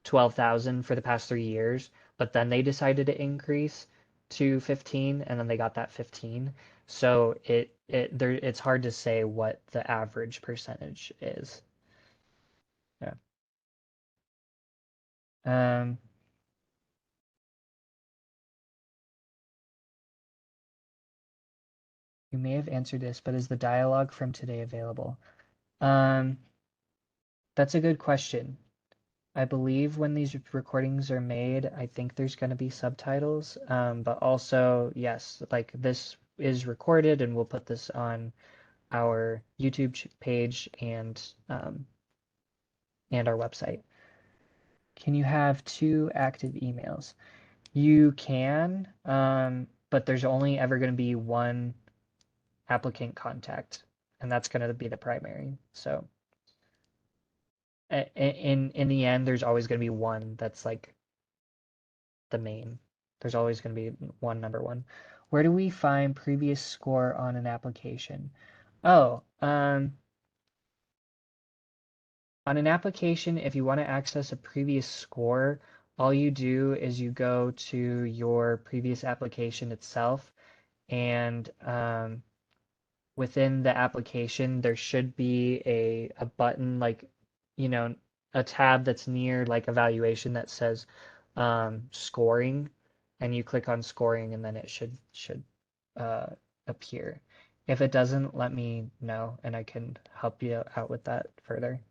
12,000 for the past 3 years, but then they decided to increase to 15, and then they got that 15. So it's hard to say what the average percentage is. Yeah. Um, you may have answered this, but is the dialogue from today available? Um, that's a good question. I believe when these recordings are made, I think there's going to be subtitles, but also, yes, like this is recorded and we'll put this on our YouTube page and our website. Can you have 2 active emails? You can, but there's only ever going to be one applicant contact, and that's going to be the primary. So in the end, there's always going to be one that's like the main. There's always going to be one number one. Where do we find previous score on an application? Oh, on an application, if you want to access a previous score, all you do is you go to your previous application itself, and within the application, there should be a button, like, a tab that's near like evaluation that says scoring, and you click on scoring, and then it should uh, appear. If it doesn't, let me know, and I can help you out with that further.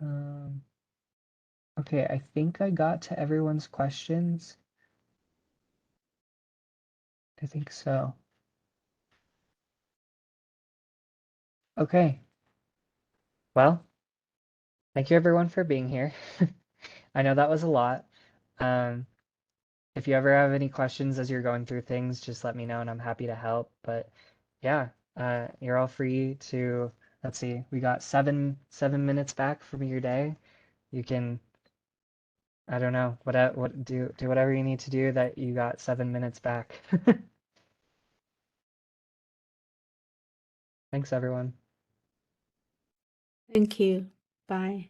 Um, okay, I think I got to everyone's questions. I think so. Okay. Well, thank you everyone for being here. I know that was a lot. Um, if you ever have any questions as you're going through things, just let me know and I'm happy to help. But yeah, you're all free to, let's see, we got seven minutes back from your day. You can I don't know. What do whatever you need to do that you got 7 minutes back. Thanks, everyone. Thank you. Bye.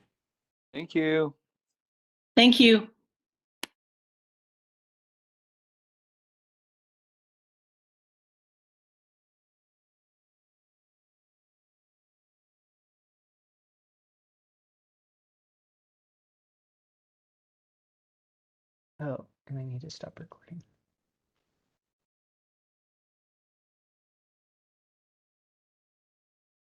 Thank you. Thank you. Oh, and I need to stop recording.